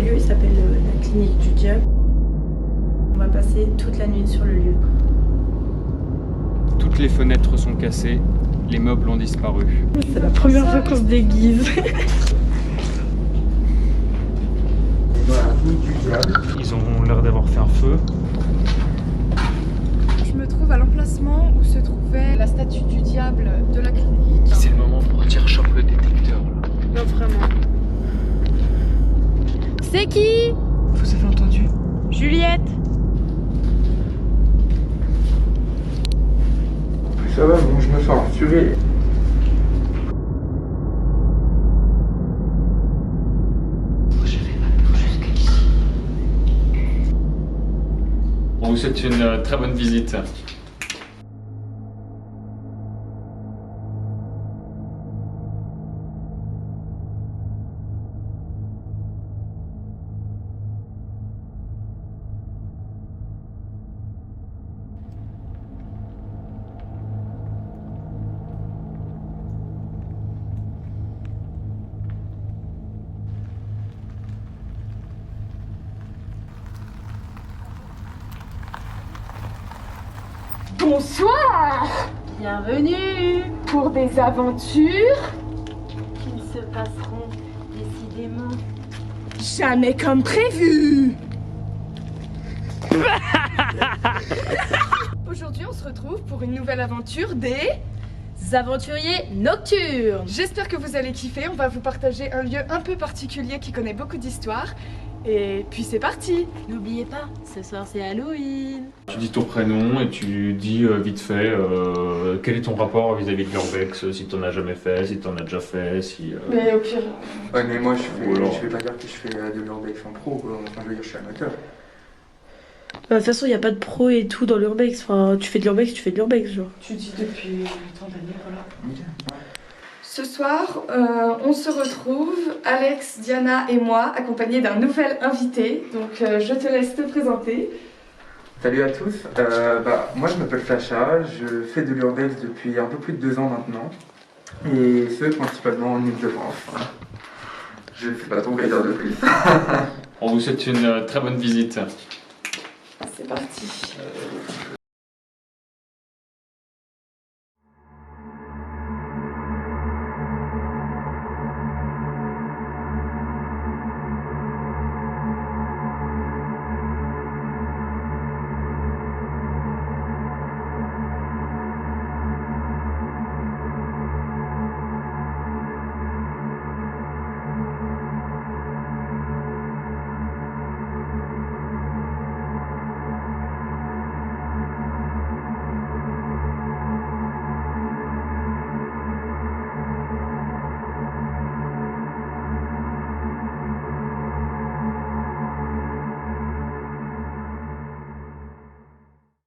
lieu il s'appelle la clinique du diable. On va passer toute la nuit sur le lieu. Toutes les fenêtres sont cassées, les meubles ont disparu. C'est la première fois qu'on se déguise. Ils ont l'air d'avoir fait un feu. Je me trouve à l'emplacement où se trouvait la statue du diable de la clinique. C'est le moment pour dire chope le détecteur. Non, vraiment. C'est qui? Vous avez entendu? Juliette. Ça va, bon, je me sens rassuré. On vous souhaite une très bonne visite. Bonsoir Bienvenue. pour des aventures Qui ne se passeront décidément. jamais comme prévu. Aujourd'hui, on se retrouve pour une nouvelle aventure des... Aventuriers nocturnes. J'espère que vous allez kiffer. On va vous partager un lieu un peu particulier qui connaît beaucoup d'histoire. Et puis c'est parti. N'oubliez pas, ce soir c'est Halloween. Tu dis ton prénom et tu dis vite fait quel est ton rapport vis-à-vis de l'urbex, si t'en as jamais fait, si t'en as déjà fait, si... Mais au pire... Ouais, mais moi, je alors. vais pas dire que je fais de l'urbex en pro, quoi. Enfin, je veux dire, je suis amateur. De toute façon, il n'y a pas de pro et tout dans l'urbex. Enfin, tu fais de l'urbex, tu fais de l'urbex, genre. Tu dis depuis tant d'années, voilà. Ok. Ce soir, on se retrouve, Alex, Diana et moi, accompagnés d'un nouvel invité. Donc je te laisse te présenter. Salut à tous, moi je m'appelle Sacha, je fais de l'urbex depuis un peu plus de 2 ans maintenant. Et ce, principalement en Ile-de-France. Je sais pas trop quoi dire de plus. On vous souhaite une très bonne visite. C'est parti.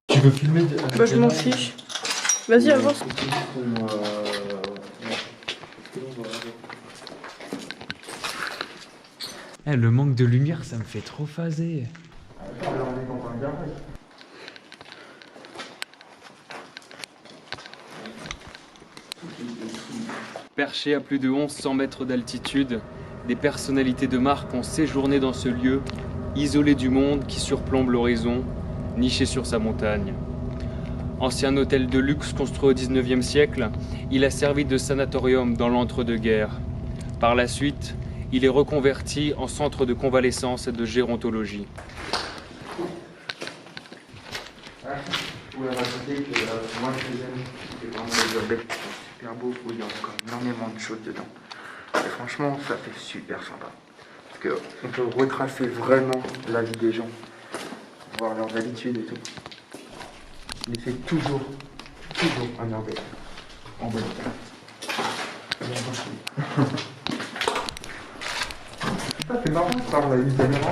Tu veux filmer Bah, je m'en fiche. Vas-y, avance. Le manque de lumière, ça me fait trop phaser. Perchés à plus de 1100 mètres d'altitude, des personnalités de marque ont séjourné dans ce lieu, isolé du monde qui surplombe l'horizon, niché sur sa montagne. Ancien hôtel de luxe construit au XIXe siècle, il a servi de sanatorium dans l'entre-deux-guerres. Par la suite, il est reconverti en centre de convalescence et de gérontologie. Je voulais raconter que moi ce que j'aime, c'est vraiment les urbex qui sont super beaux, où il y a encore énormément de choses dedans. Et franchement, ça fait super sympa. Parce qu'on peut retracer vraiment la vie des gens, voir leurs habitudes et tout. Mais c'est toujours un urbex en bon état. Ah, c'est marrant, ça, on a eu une caméra.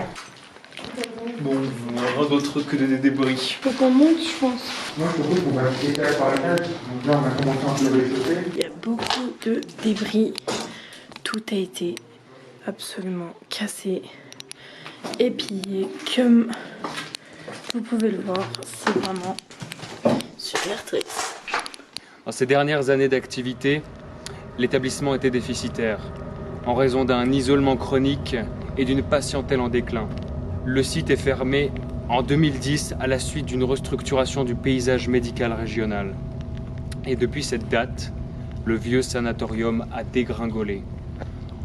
Bon, rien d'autre que des débris. Faut qu'on monte, je pense. Moi, je trouve qu'on va étaler par la cage. Donc là, on a commencé un peu à réchauffer. Il y a beaucoup de débris. Tout a été absolument cassé, épillé. Comme vous pouvez le voir, c'est vraiment super triste. Dans ces dernières années d'activité, l'établissement était déficitaire, en raison d'un isolement chronique et d'une patientèle en déclin. Le site est fermé en 2010 à la suite d'une restructuration du paysage médical régional. Et depuis cette date, le vieux sanatorium a dégringolé.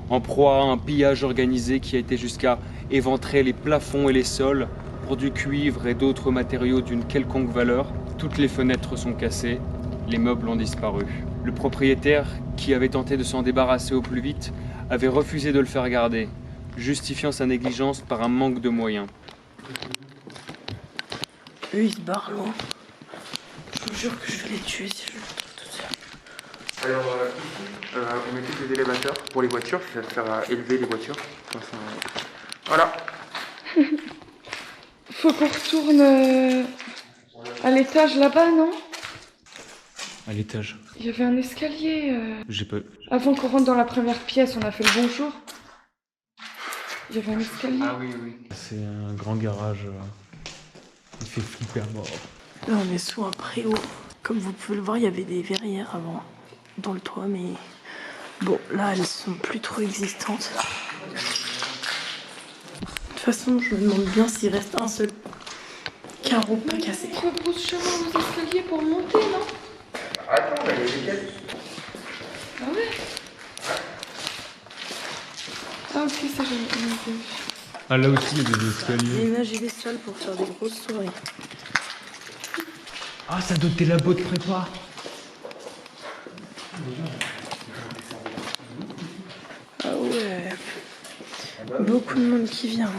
En proie à un pillage organisé qui a été jusqu'à éventrer les plafonds et les sols pour du cuivre et d'autres matériaux d'une quelconque valeur, toutes les fenêtres sont cassées, les meubles ont disparu. Le propriétaire, qui avait tenté de s'en débarrasser au plus vite, avait refusé de le faire garder, justifiant sa négligence par un manque de moyens. Eux, ils se barrent loin. Je vous jure que je vais les tuer si je le retrouve toute seule. Alors, ici, on mettait des élévateurs pour les voitures, ça sert à élever les voitures. Voilà. Faut qu'on retourne à l'étage là-bas, non? À l'étage. Il y avait un escalier. J'ai pas... Avant qu'on rentre dans la première pièce, on a fait le bonjour. Il y avait un escalier. Ah oui, oui. C'est un grand garage. Il fait flipper à mort. Là, on est sous un préau. Comme vous pouvez le voir, il y avait des verrières avant dans le toit, mais bon, là, elles sont plus trop existantes. De toute façon, je me demande bien s'il reste un seul carreau pas cassé. On repousse chemin aux escaliers pour monter, non? Attends, il y a des pièces. Ah ouais? Ah ok, ça j'ai... Ah, là aussi, il y a des escaliers. Ménager les sols pour faire des grosses soirées. Ah, ça doit être des labos de prépa. Ah ouais. Beaucoup de monde qui vient.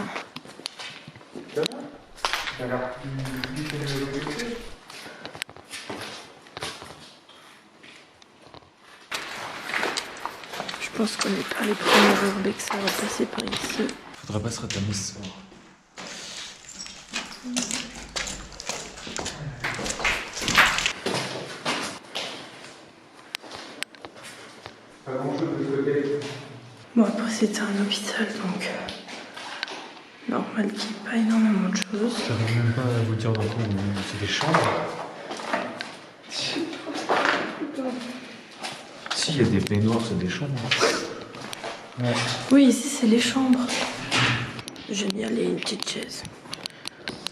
Je pense qu'on n'est pas les premiers urbexers à passer par ici. Faudrait pas se retamer ce soir. Bon, après, c'était un hôpital, donc normal qu'il n'y ait pas énormément de choses. J'arrive même pas à vous dire dans quoi, mais c'est des chambres. Si, il y a des baignoires, c'est des chambres. Ouais. Oui, ici, c'est les chambres. Génial, il y a une petite chaise.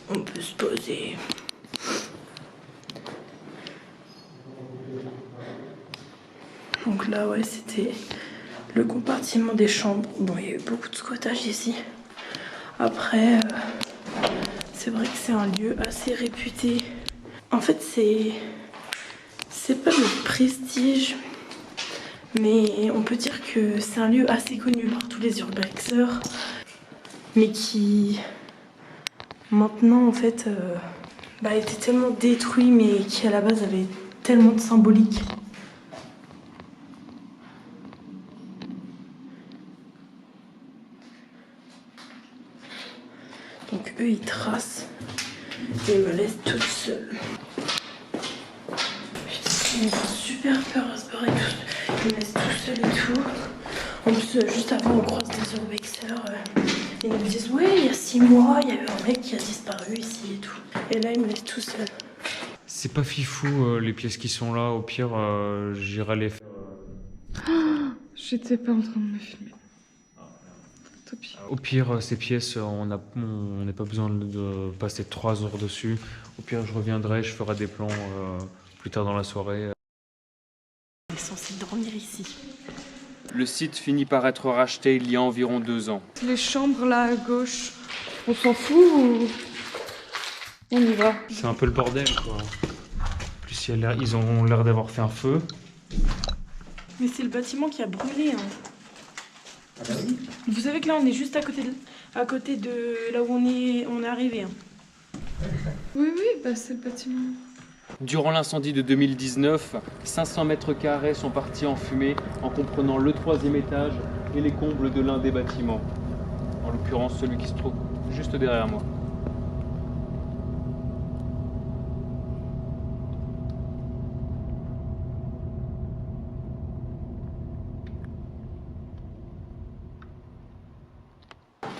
On peut se poser. Donc là, ouais, c'était le compartiment des chambres. Bon, il y a eu beaucoup de squattage ici. Après, c'est vrai que c'est un lieu assez réputé. En fait, c'est pas le prestige, mais on peut dire que c'est un lieu assez connu par tous les urbexers, mais qui maintenant en fait était tellement détruit, mais qui à la base avait tellement de symbolique. Donc eux ils tracent et ils me laissent toute seule. Putain, ils me font super peur à se barrer tout. Ils me laissent tout seul et tout. En plus, juste avant, on croise des urbexers. Ils nous disent ouais, il y a 6 mois, il y a eu un mec qui a disparu ici et tout. Et là, ils me laissent tout seul. C'est pas fifou, les pièces qui sont là. Au pire, j'irai les faire. J'étais pas en train de me filmer. Tant pis. Au pire, ces pièces, on n'est pas besoin de passer 3 heures dessus. Au pire, je reviendrai, je ferai des plans plus tard dans la soirée. On est censé dormir ici. Le site finit par être racheté il y a environ 2 ans. Les chambres là à gauche, on s'en fout ou on y va? C'est un peu le bordel, quoi. En plus, ils ont l'air d'avoir fait un feu. Mais c'est le bâtiment qui a brûlé. Hein. Vous savez que là, on est juste à côté de là où on est arrivé. Hein. Oui, bah c'est le bâtiment. Durant l'incendie de 2019, 500 mètres carrés sont partis en fumée en comprenant le 3e étage et les combles de l'un des bâtiments. En l'occurrence, celui qui se trouve juste derrière moi.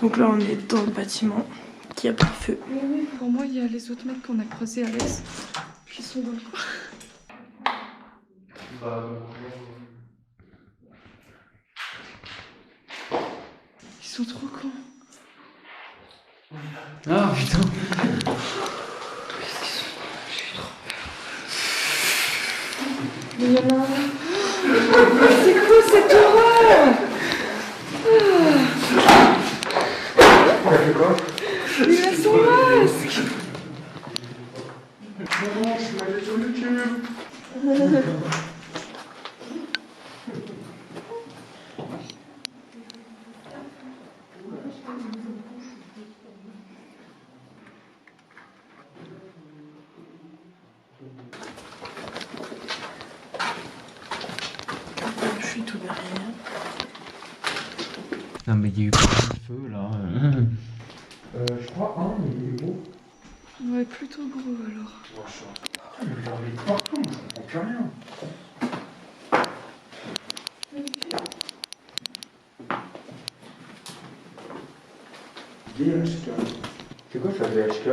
Donc là, on est dans le bâtiment qui a pris feu. Oui, pour moi, il y a les autres mecs qu'on a croisés à l'est qui sont dans le coin. Ils sont trop cons. Ah putain. Mais il y en a un. C'est quoi cette horreur? T'as fait quoi? Il a son masque. Non, je suis allé sur YouTube. Je suis tout derrière. Non mais il y a eu plein de feu là. Je crois un, mais il est beau. Ouais, plutôt gros alors. Ah, mais j'en ai partout, je comprends plus rien. VHK. C'est quoi ça, VHK?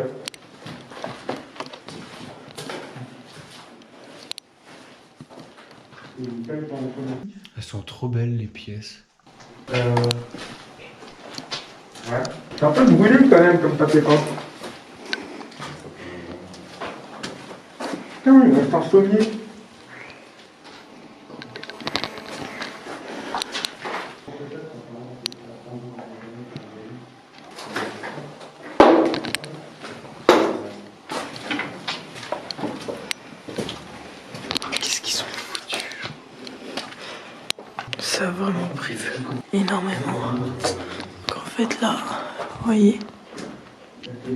Une pelle dans le automatique. Elles sont trop belles les pièces. Ouais. C'est un peu brûlé quand même comme papier peint. Putain, il reste un sommier. Qu'est-ce qu'ils sont foutus? Ça a vraiment pris feu. Énormément. Donc en fait là, vous voyez,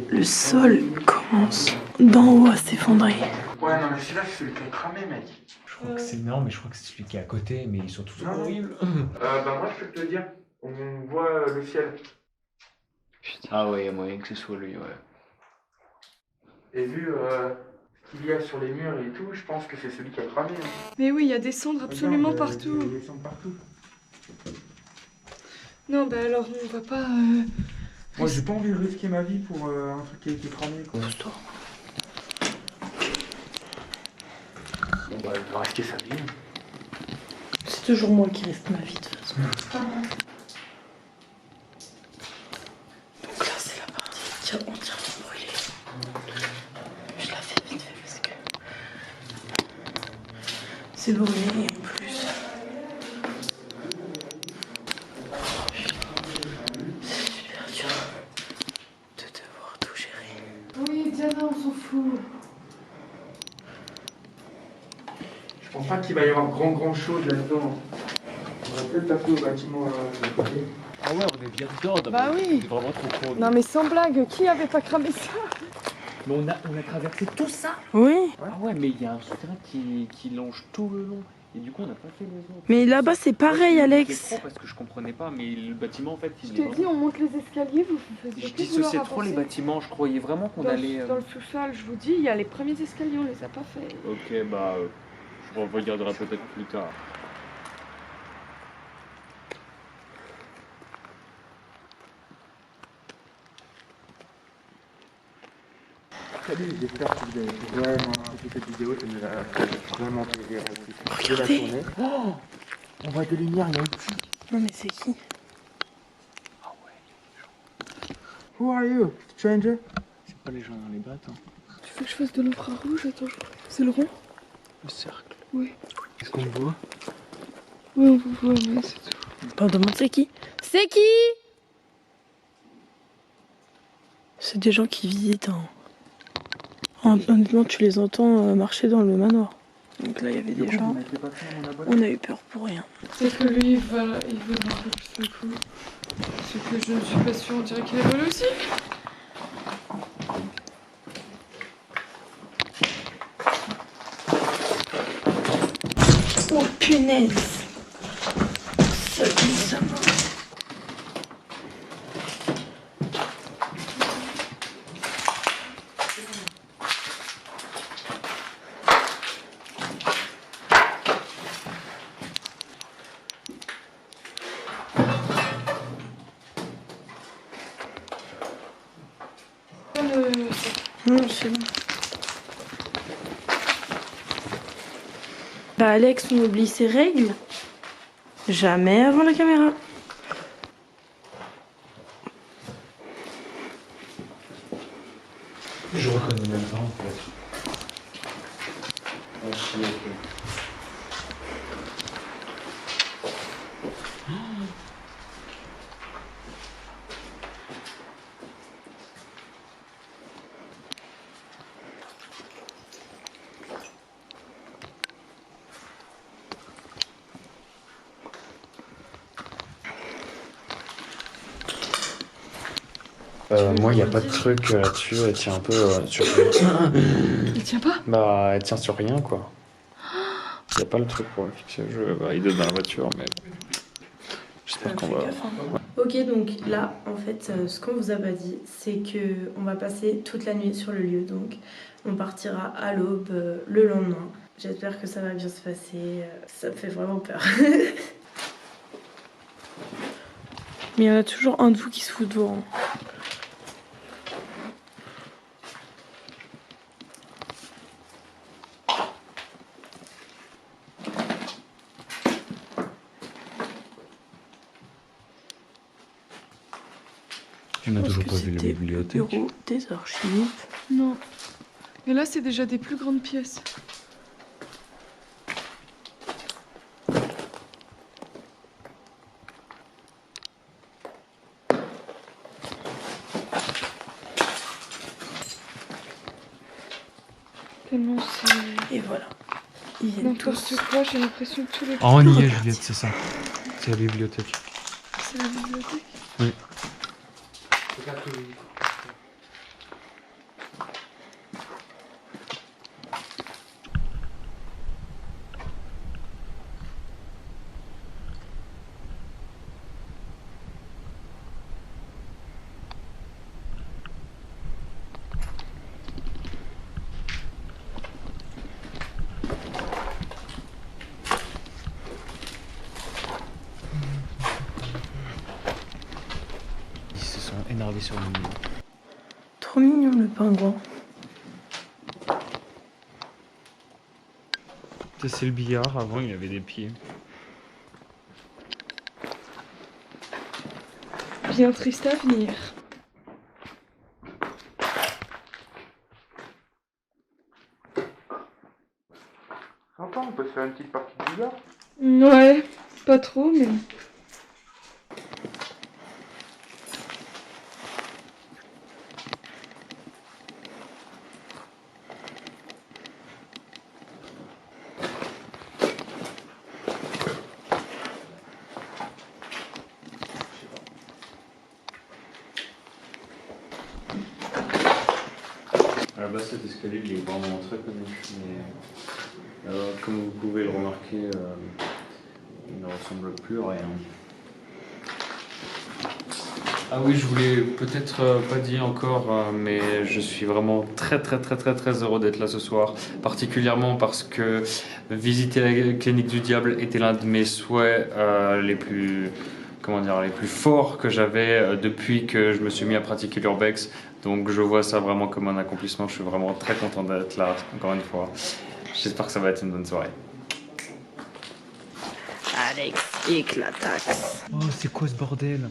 le sol commence d'en haut à s'effondrer. Ouais, non, mais celui-là, c'est celui qui est cramé, mec. Je crois que c'est non mais je crois que c'est celui qui est à côté mais ils sont tous Non. horribles. Bah, moi, je peux te le dire. On voit le ciel. Ah ouais, il y a moyen que ce soit lui, ouais. Et vu ce qu'il y a sur les murs et tout, je pense que c'est celui qui a cramé. Hein. Mais oui, il y a des cendres absolument Regarde, partout. il y a des cendres partout. Non, bah alors on va pas. Moi, j'ai pas envie de risquer ma vie pour un truc qui a été cramé, quoi. Pousse-toi. Bon, bah, il va risquer sa vie. C'est toujours moi qui risque ma vie de toute façon. Donc là c'est la partie qui est entièrement brûlée. Je la fais vite fait parce que c'est brûlé et en plus c'est super dur de devoir tout gérer. Oui, Diana, on s'en fout. Je pense pas qu'il va y avoir grand chose là-dedans. On va peut-être taper au bâtiment de côté. Ah ouais, on est bien dedans. Bah oui. C'est vraiment trop con. Non, mais sans blague, qui avait pas cramé ça? Mais on a traversé tout ça. Oui, Ah ouais, mais il y a un souterrain qui longe tout le long. Et du coup, on n'a pas fait les autres. mais là-bas c'est pareil Alex. C'est trop parce que je comprenais pas, mais le bâtiment en fait, Je il t'ai est dit, vraiment... on monte les escaliers, vous faisiez Je que vouloir dissociais trop les avancer. bâtiments, je croyais vraiment qu'on Dans, allait... dans le sous-sol, je vous dis, il y a les premiers escaliers, on les a pas fait. Ok, bah, je regarderai peut-être plus tard. Salut, j'espère que vous avez vraiment apprécié cette vidéo. Ça nous a fait vraiment plaisir aussi. Regardez. Oh, on voit des lumières, il y a ici. Non mais c'est qui? Who are you, stranger? C'est pas les gens dans les battes, hein. Tu veux que je fasse de l'infrarouge? Attends, c'est le rond? Le cercle. Oui. Est-ce qu'on voit? Oui, on peut voir, mais c'est tout. Bah on demande c'est qui? C'est qui? C'est des gens qui visitent. Hein. Honnêtement, tu les entends marcher dans le manoir. Donc là, il y avait des gens. On a eu peur pour rien. C'est que lui, il veut voir un peu plus le coup. C'est que je ne suis pas sûre, on dirait qu'il est volé aussi. Oh punaise! Ça glisse à mort. C'est bon. Bah Alex, on oublie ses règles. Jamais avant la caméra. temps en fait. Ah, si, ok. Moi, il n'y a pas de truc là-dessus, elle tient un peu sur rien. Il tient pas? Bah, elle tient sur rien, quoi. Il n'y a pas le truc pour le fixer. Je vais valider dans la voiture, mais j'espère qu'on va... Ok, donc là, en fait, ce qu'on vous a pas dit, c'est que on va passer toute la nuit sur le lieu. Donc, on partira à l'aube le lendemain. J'espère que ça va bien se passer. Ça me fait vraiment peur. Mais il y en a toujours un de vous qui se fout devant. On n'a pense toujours que pas vu la c'était bibliothèque. Bureau des archives. Non. Et là, c'est déjà des plus grandes pièces. Tellement c'est... Et voilà. Ils viennent N'importe tous. quoi, j'ai l'impression que tous les... Oh, on y est, Juliette, c'est ça. C'est la bibliothèque. C'est la bibliothèque. Oui. Ils se sont énervés sur le mur. Trop mignon le pingouin. Ça, c'est le billard. Avant, il y avait des pieds. Bien triste avenir. Sympa, on peut se faire une petite partie de billard. Ouais, pas trop, mais... À la base, cet escalier, il est vraiment très connu. Mais comme vous pouvez le remarquer, il ne ressemble plus à rien. Ah oui, je voulais peut-être pas dire encore, mais je suis vraiment très heureux d'être là ce soir, particulièrement parce que visiter la clinique du diable était l'un de mes souhaits les plus forts que j'avais depuis que je me suis mis à pratiquer l'urbex. Donc je vois ça vraiment comme un accomplissement. Je suis vraiment très content d'être là encore une fois. J'espère que ça va être une bonne soirée. Alex éclataxe. Oh, c'est quoi ce bordel?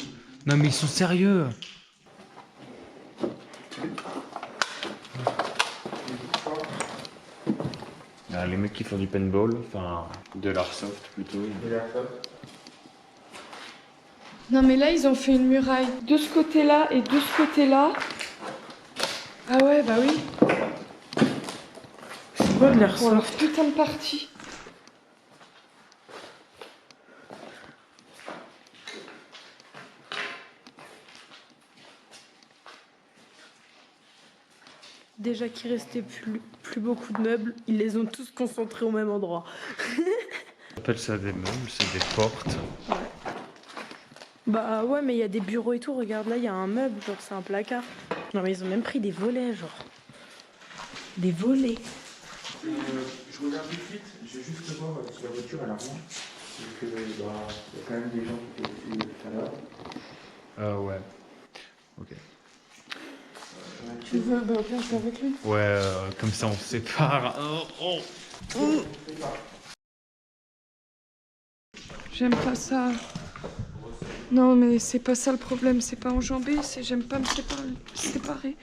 Non mais ils sont sérieux. Ah, les mecs qui font du paintball, enfin de l'airsoft plutôt. Non mais là, ils ont fait une muraille de ce côté-là et de ce côté-là. Ah ouais, bah oui. C'est quoi de l'air Pour leur putain de partie. Déjà qu'il restait plus beaucoup de meubles, ils les ont tous concentrés au même endroit. On appelle ça des meubles, c'est des portes. Ouais. Bah ouais, mais il y a des bureaux et tout. Regarde là, il y a un meuble, genre c'est un placard. Non mais ils ont même pris des volets, genre. Des volets. Je regarde tout de suite, je vais juste voir si la voiture elle a rien. Parce que il y a quand même des gens qui étaient dessus tout à l'heure. Ouais. Ok. Tu veux, bah ok, je vais avec lui. Ouais, comme ça on se sépare. J'aime pas ça. Non mais c'est pas ça le problème, c'est pas enjambé, c'est j'aime pas me séparer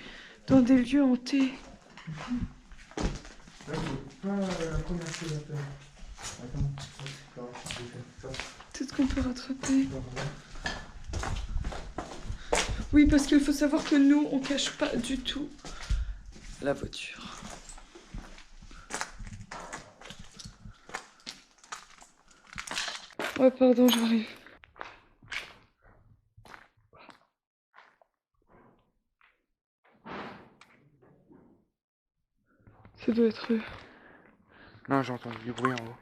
dans des lieux hantés. Là, c'est pas la première chose à faire. Attends, c'est pas grave, je vais faire ça. Peut-être qu'on peut rattraper. Oui, parce qu'il faut savoir que nous, on cache pas du tout la voiture. Oh, pardon, j'arrive. Ça doit être eux. Non, j'entends du bruit en haut.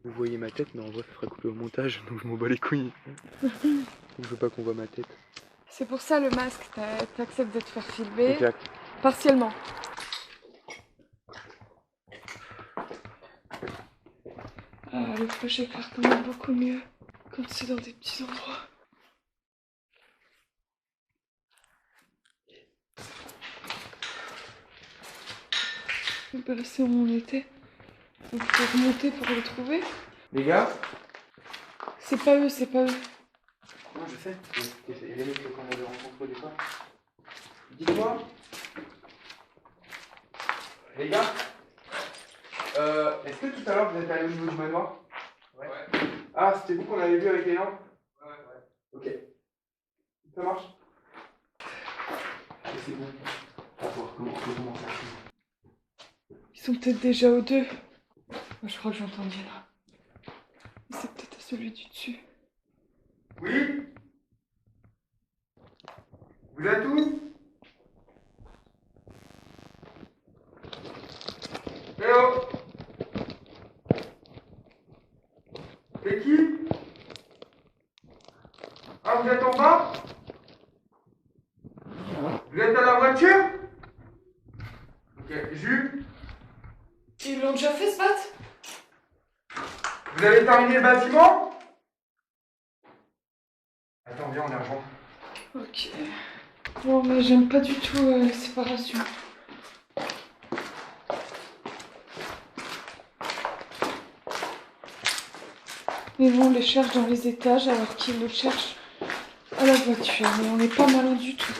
Vous voyez ma tête, mais en vrai, ça sera coupé au montage, donc je m'en bats les couilles. Je veux pas qu'on voit ma tête. C'est pour ça le masque, t'acceptes de te faire filmer. Exact. Partiellement. Ah, le flash éclaire quand même beaucoup mieux quand c'est dans des petits endroits. Bah là, c'est où on était. Donc il faut remonter pour les trouver. Les gars? C'est pas eux, c'est pas eux. Non, je sais. C'est les mecs qu'on avait rencontrés au départ. Dites-moi. Les gars? Est-ce que tout à l'heure vous êtes allé au niveau du manoir? Ouais. Ah, c'était vous qu'on avait vu avec les lampes? Ouais. Ok. Ça marche? Et c'est bon. On va voir comment ça se. Ils sont peut-être déjà aux deux. Moi, je crois que j'entends Diana. Mais c'est peut-être à celui du dessus. Oui? Vous êtes où? Eh oh! C'est qui? Ah, vous êtes en bas? Vous êtes à la voiture? Ok, Jules? Ils l'ont déjà fait, ce bat? Vous avez terminé le bâtiment? Attends, viens, on les rejoint. Ok. Bon, mais j'aime pas du tout la séparation. Mais bon, on les cherche dans les étages alors qu'ils nous cherchent à la voiture. Mais on n'est pas malin du tout.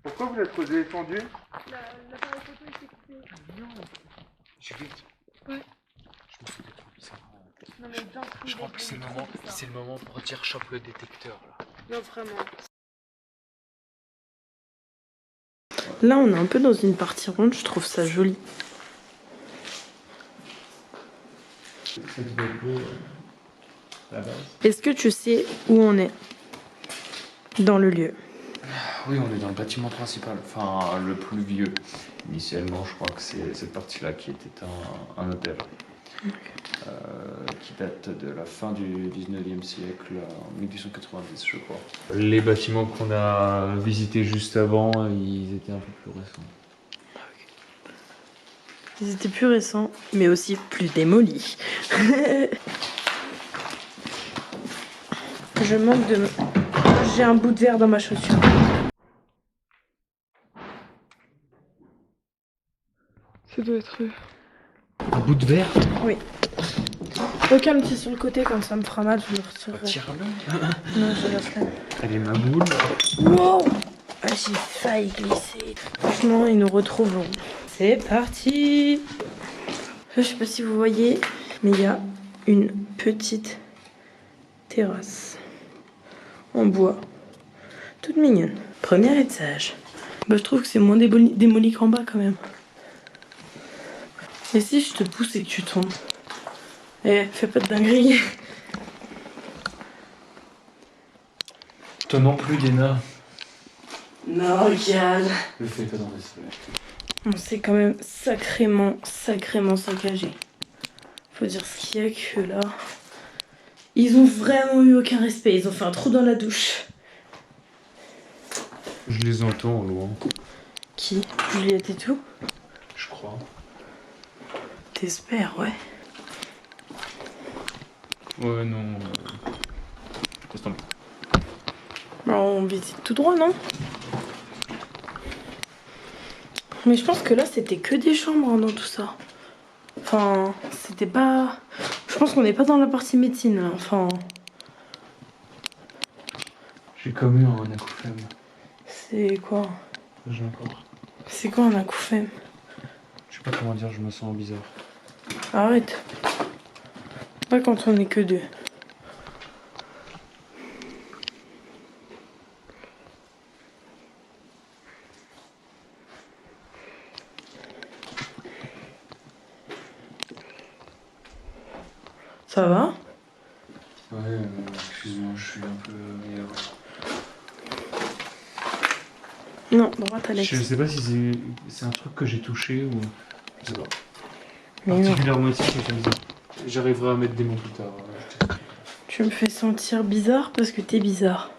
Pourquoi vous êtes redescendu? L'appareil photo il s'est coupé. Juliette. Ouais. Je me fous d'être bizarre. Non mais dans Je crois que c'est le moment pour dire chope le détecteur là. Non, vraiment. Là, on est un peu dans une partie ronde, je trouve ça joli. Est-ce que tu sais où on est dans le lieu? Oui, on est dans le bâtiment principal, enfin le plus vieux. Initialement, je crois que c'est cette partie-là qui était un hôtel. Qui date de la fin du 19e siècle, en 1890, je crois. Les bâtiments qu'on a visités juste avant, ils étaient un peu plus récents. Ils étaient plus récents, mais aussi plus démolis. Je manque de... J'ai un bout de verre dans ma chaussure. Ça doit être eux. Un bout de verre? Oui. Ok, un petit sur le côté, quand ça me fera mal, je le retirerai. Tire-le. Non, j'ai la flemme. Elle est ma boule. Wow, ah, j'ai failli glisser. Franchement, ils nous retrouveront. C'est parti. Je sais pas si vous voyez, mais il y a une petite terrasse en bois, toute mignonne. Premier étage. Bah, je trouve que c'est moins démoli qu'en bas quand même. Et si je te pousse et que tu tombes? Eh, fais pas de dinguerie. Toi non plus, Léna. Non, regarde. Le fais pas dans respect. On s'est quand même sacrément saccagé. Faut dire ce qu'il y a que là. Ils ont vraiment eu aucun respect. Ils ont fait un trou dans la douche. Je les entends au loin. Qui? Juliette et tout? Je crois. T'espères, ouais. Ouais, non. Laisse tomber. Bon, on visite tout droit, non? Mais je pense que là, c'était que des chambres hein, dans tout ça. Enfin, c'était pas... Je pense qu'on n'est pas dans la partie médecine, là. Enfin... J'ai comme eu un acouphème. C'est quoi? J'ai encore. C'est quoi un acouphème? Je sais pas comment dire, je me sens bizarre. Arrête. Pas quand on est que deux. Ça va? Ouais, excuse-moi, je suis un peu... Non, droite Alex. Je sais pas si c'est un truc que j'ai touché ou... Je sais pas. Mais non. Particulièrement ici, c'est comme ça. J'arriverai à mettre des mots plus tard. Tu me fais sentir bizarre parce que t'es bizarre.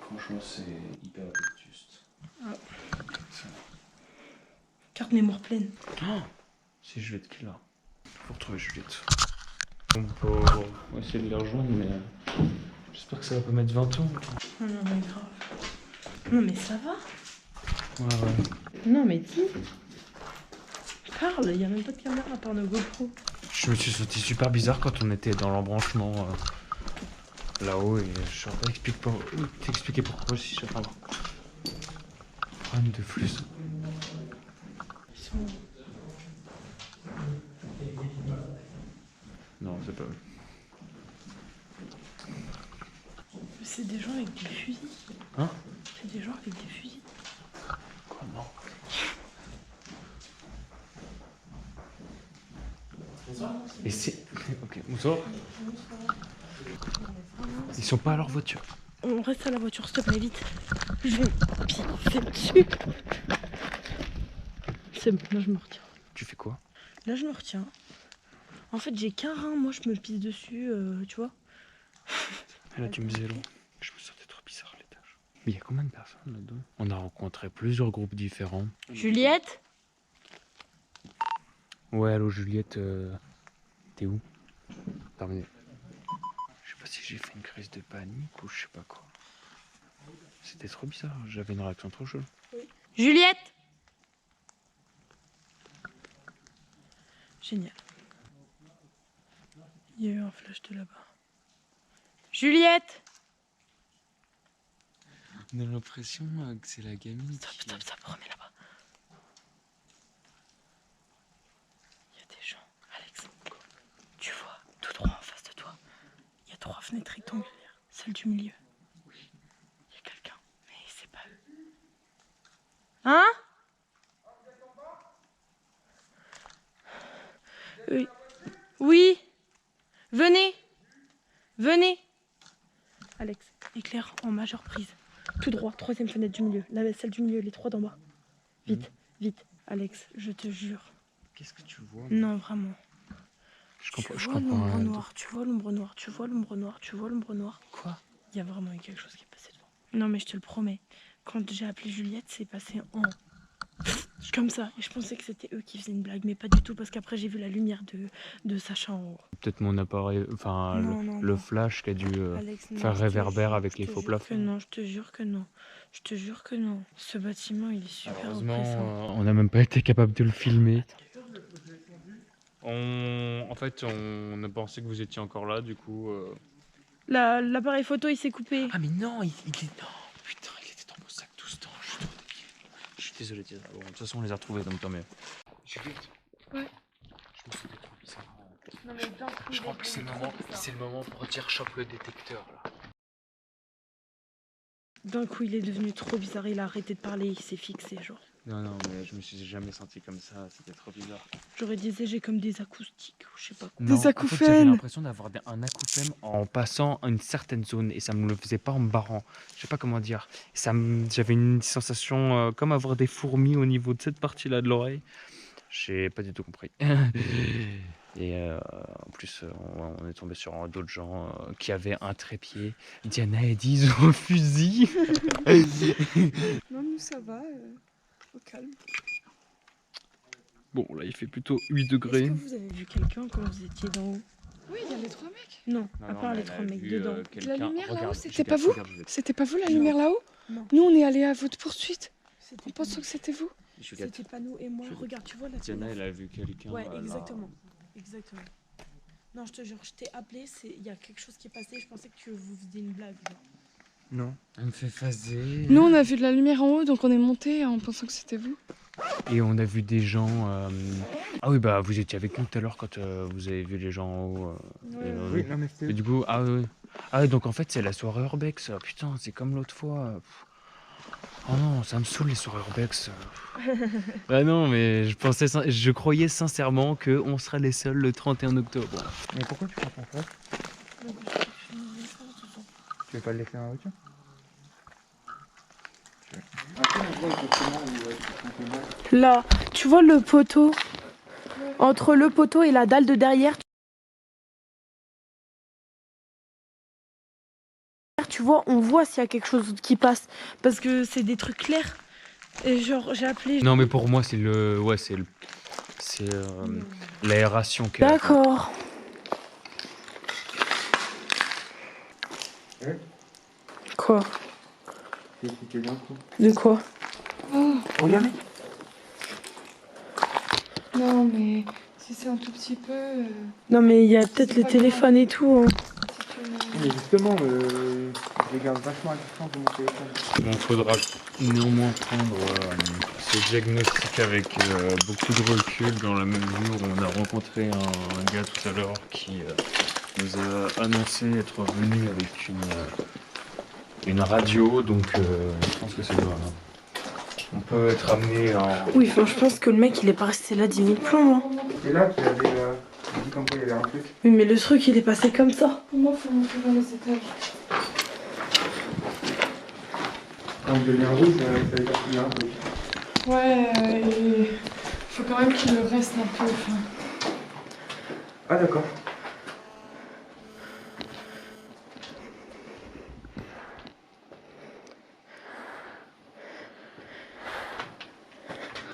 Franchement, c'est hyper juste. Carte mémoire pleine. Oh, c'est Juliette qui est là. Faut retrouver Juliette. On peut essayer de les rejoindre, mais j'espère que ça va pas mettre 20 ans. Non, non, mais grave. Non, mais ça va? Ouais. Non, mais dis. Parle, il y a même pas de caméra à part nos GoPro. Je me suis senti super bizarre quand on était dans l'embranchement là-haut et je saurais pas t'expliquer pourquoi si j'ai pas problème de flux. Ils sont... Non, c'est pas eux. C'est des gens avec des fusils. Hein? C'est des gens avec des fusils. Comment? Et c'est... Ok, bonsoir. Ils sont pas à leur voiture. On reste à la voiture, s'il te plaît, vite. Je vais me pisser dessus. C'est bon, là je me retiens. Tu fais quoi? Là je me retiens. En fait j'ai qu'un rein, moi je me pisse dessus, tu vois. Et là tu me disais long. Je me sentais trop bizarre à l'étage. Mais il y a combien de personnes là-dedans? On a rencontré plusieurs groupes différents. Juliette? Ouais, allô Juliette, t'es où? Terminé. Je sais pas si j'ai fait une crise de panique ou je sais pas quoi. C'était trop bizarre, j'avais une réaction trop chaude. Juliette? Génial. Il y a eu un flash de là-bas. Juliette? On a l'impression que c'est la gamine. Stop, stop, remets là-bas. Il y a des gens, Alex. Tu vois, tout droit en face de toi. Il y a 3 fenêtres rectangulaires. Celle du milieu. Il y a quelqu'un, mais c'est pas eux. Hein? Oui. Oui. Venez. Venez. Alex, éclaire en majeure prise. Tout droit, 3e fenêtre du milieu. Là, celle du milieu, les 3 d'en bas. Vite, vite. Alex, je te jure. Qu'est-ce que tu vois? Non, vraiment. Je Tu comprends vois l'ombre rien. noire, tu vois l'ombre noire, tu vois l'ombre noire, tu vois l'ombre noire. Quoi? Il y a vraiment eu quelque chose qui est passé devant. Non, mais je te le promets. Quand j'ai appelé Juliette, c'est passé en... comme ça. Et je pensais que c'était eux qui faisaient une blague, mais pas du tout, parce qu'après j'ai vu la lumière de Sacha en haut. Peut-être mon appareil, enfin Non, non, le non. flash qui a dû Alex, non, faire je te réverbère jure, avec je les te faux jure plafonds. que non, je te jure que non. Je te jure que non. Ce bâtiment, il est super Heureusement, oppressant. on n'a même pas été capable de le filmer. En fait, on a pensé que vous étiez encore là, du coup... L'appareil photo, il s'est coupé. Ah mais non, il est... Non, putain, il était dans mon sac tout ce temps, je suis trop débile. Je suis désolé de dire ça. Bon, de toute façon, on les a retrouvés, donc tant mieux. Juliette. Ouais. Je me sentais trop bizarre. Non, mais d'un coup, Je crois que c'est le moment pour dire chope le détecteur, là. D'un coup, il est devenu trop bizarre. Il a arrêté de parler, il s'est fixé, genre. Non, non, mais je me suis jamais senti comme ça, c'était trop bizarre. J'aurais disais, j'ai comme des acoustiques ou je sais pas quoi. Non, Des en fait, j'avais acouphènes. l'impression d'avoir un acouphème en passant une certaine zone et ça me le faisait pas en me barrant. Je sais pas comment dire. J'avais une sensation comme avoir des fourmis au niveau de cette partie-là de l'oreille. J'ai pas du tout compris. Et en plus, on est tombé sur d'autres gens qui avaient un trépied. Diana et Eddie, ils ont un fusil. Non, nous ça va, au calme. Bon, là, il fait plutôt 8 Est-ce degrés. que vous avez vu quelqu'un quand vous étiez d'en haut? Oui, il y a les 3 mecs. Non, à part les 3 mecs dedans. La lumière là-haut, c'était pas vous? C'était pas vous la lumière là-haut? Non. Nous on est allés à votre poursuite. C'était On pas pense nous. que c'était vous. C'était pas nous et moi. Juliette. Regarde, tu vois la Diana, elle a vu quelqu'un. Ouais, là. exactement. Exactement. Non, je te jure, je t'ai appelé, il y a quelque chose qui est passé, je pensais que tu vous faisiez une blague. Genre. Non. Elle me fait phaser. Nous, on a vu de la lumière en haut, donc on est monté en pensant que c'était vous. Et on a vu des gens. Ah oui, bah vous étiez avec nous tout à l'heure quand vous avez vu les gens en haut. Oui, non, mais c'est. Et du coup, ah oui. Ah oui, donc en fait, c'est la soirée Urbex. Putain, c'est comme l'autre fois. Oh non, ça me saoule les soirées Urbex. Ah non, mais je croyais sincèrement qu'on serait les seuls le 31 octobre. Mais pourquoi tu prends ton frère? Tu veux pas le laisser dans la voiture? Après, on voit exactement où on peut battre. Là, tu vois le poteau, entre le poteau et la dalle de derrière, tu vois, on voit s'il y a quelque chose qui passe, parce que c'est des trucs clairs. Et genre, j'ai appelé... Non, mais pour moi, c'est le. Ouais, c'est le. C'est l'aération qui est là. D'accord. Ouais. Quoi? C'était d'un coup. De quoi? Regardez. Non, mais si c'est un tout petit peu. Non mais il y a peut-être C'est les pas téléphones et tout. Hein. Mais justement, je garde vachement à distance de mon téléphone. Bon, faudra néanmoins prendre ce diagnostic avec beaucoup de recul dans la mesure où on a rencontré un gars tout à l'heure qui nous a annoncé être venu avec une radio, donc je pense que c'est bon. On peut être amené à... Oui, enfin, je pense que le mec il est pas resté là 10 000 plombs. Hein. C'est là qu'il y avait dit comme quoi il y avait un truc. Oui mais le truc il est passé comme ça. Pour moi, il faut monter dans les étages. Quand il devient rouge, ça veut dire qu'il y a un truc. Ouais, il faut quand même qu'il le reste un peu. Enfin. Ah d'accord.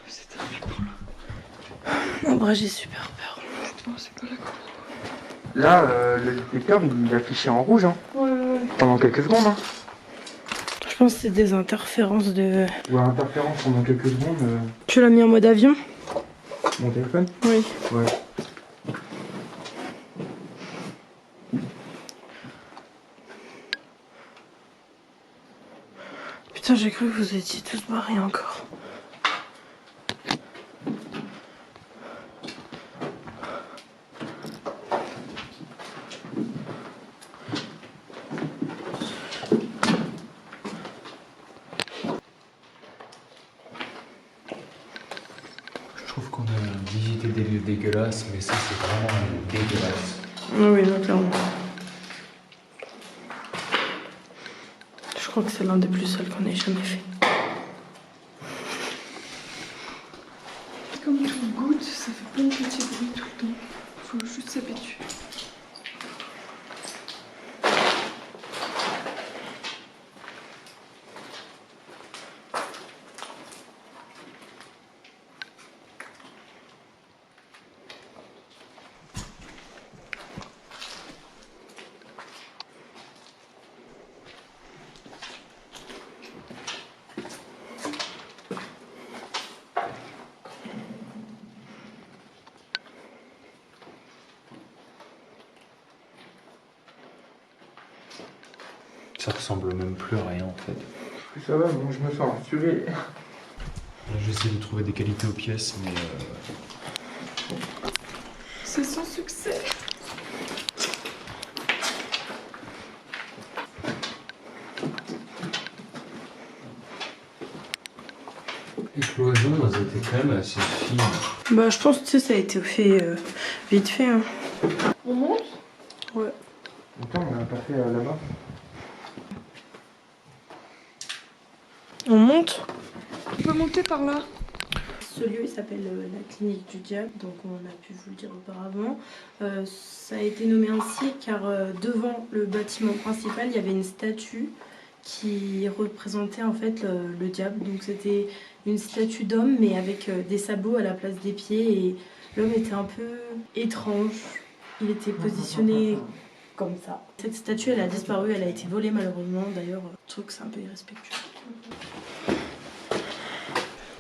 C'était flippant là. En vrai j'ai super peur. Non, c'est pas la cour. Là, le détecteur il affichait en rouge hein, Ouais. pendant quelques secondes. Hein. Je pense que c'est des interférences de... Ou à interférence pendant quelques secondes. Tu l'as mis en mode avion? Mon téléphone? Oui. Ouais. Putain j'ai cru que vous étiez tous barrés encore. Je trouve qu'on a visité des lieux dégueulasses, mais ça c'est vraiment dégueulasse. Oui, non, clairement. Je crois que c'est l'un des plus seuls qu'on ait jamais fait. Comme tout goûte, ça fait plein de petits bruits tout le temps. Faut juste s'habituer. Ça ressemble même plus à rien en fait. Plus ça va, bon, je me sens rassuré. Là, j'essaie de trouver des qualités aux pièces, mais C'est sans succès. les cloisons, elles étaient quand même assez fines. Bah je pense que tu sais, ça a été fait vite fait. Hein. On monte? Ouais. Attends, on a pas fait là-bas. On monte? On peut monter par là. Ce lieu il s'appelle la clinique du diable, donc on a pu vous le dire auparavant. Ça a été nommé ainsi car devant le bâtiment principal il y avait une statue qui représentait en fait le diable. Donc c'était une statue d'homme mais avec des sabots à la place des pieds et l'homme était un peu étrange. Il était positionné comme ça. Cette statue elle a disparu, elle a été volée malheureusement d'ailleurs. Je trouve que c'est un peu irrespectueux.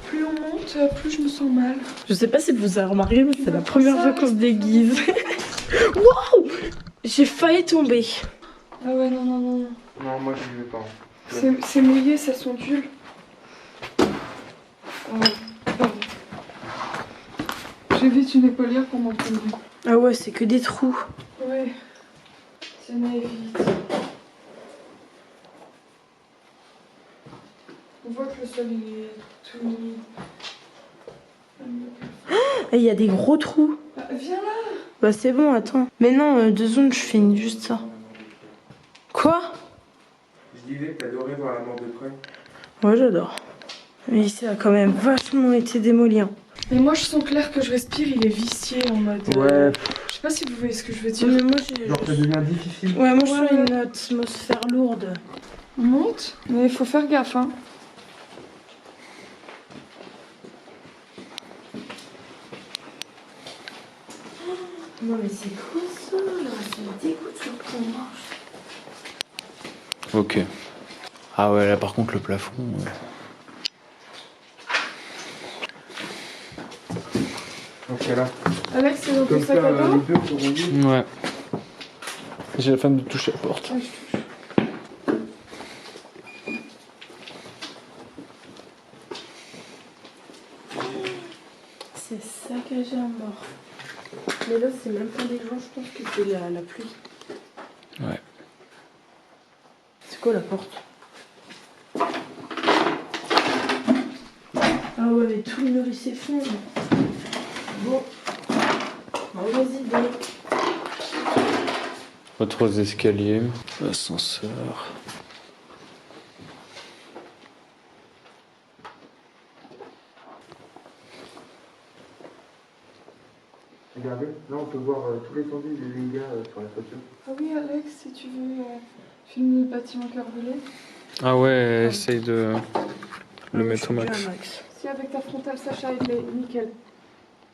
Plus on monte, plus je me sens mal. Je sais pas si vous avez remarqué mais c'est la première fois qu'on se déguise. Waouh! J'ai failli tomber. Ah ouais, non, non, non, non. Non, moi je vais pas. C'est mouillé, ça s'ondule. Pardon. J'évite une épaulière pour m'en prendre. Ah ouais, c'est que des trous. Ouais. C'est évite. On voit que le sol il est tout humide. Et il y a des gros trous. Ah, viens là. Bah c'est bon, attends. Mais non, 2 secondes, je finis juste ça. Quoi? Je disais que t'adorais voir la mort de près. Ouais, j'adore. Mais ici a quand même vachement été démoli. Hein. Mais moi je sens clair que je respire, il est vicié en mode. Ouais. Je sais pas si vous voyez ce que je veux dire. Mais moi, j'ai... Genre ça devient difficile. Ouais, moi je sens Ouais. une atmosphère lourde. On monte, mais il faut faire gaffe, hein. Non mais c'est quoi ça là? Ça me dégoûte sur qu'on marche. Ok. Ah ouais, là par contre, le plafond. Donc là, Alex, c'est dans ton comme ça, sac à les dos. deux seront libres. Ouais. J'ai la flemme de toucher la porte. Ah, je touche. C'est saccagé à mort. Mais là c'est même pas des gens, je pense que c'est la pluie. Ouais. C'est quoi la porte? Ah ouais mais tout le mur s'effondre. Bon. Mauvaise idée. Autres escaliers. Ascenseur. Regardez, là on peut voir tous les tendus des dégâts sur la photo. Ah oui, Alex, si tu veux filmer le bâtiment carvelé. Ah ouais, essaye de le Je mettre suis au bien, max. Si avec ta frontale, Sacha, il est nickel.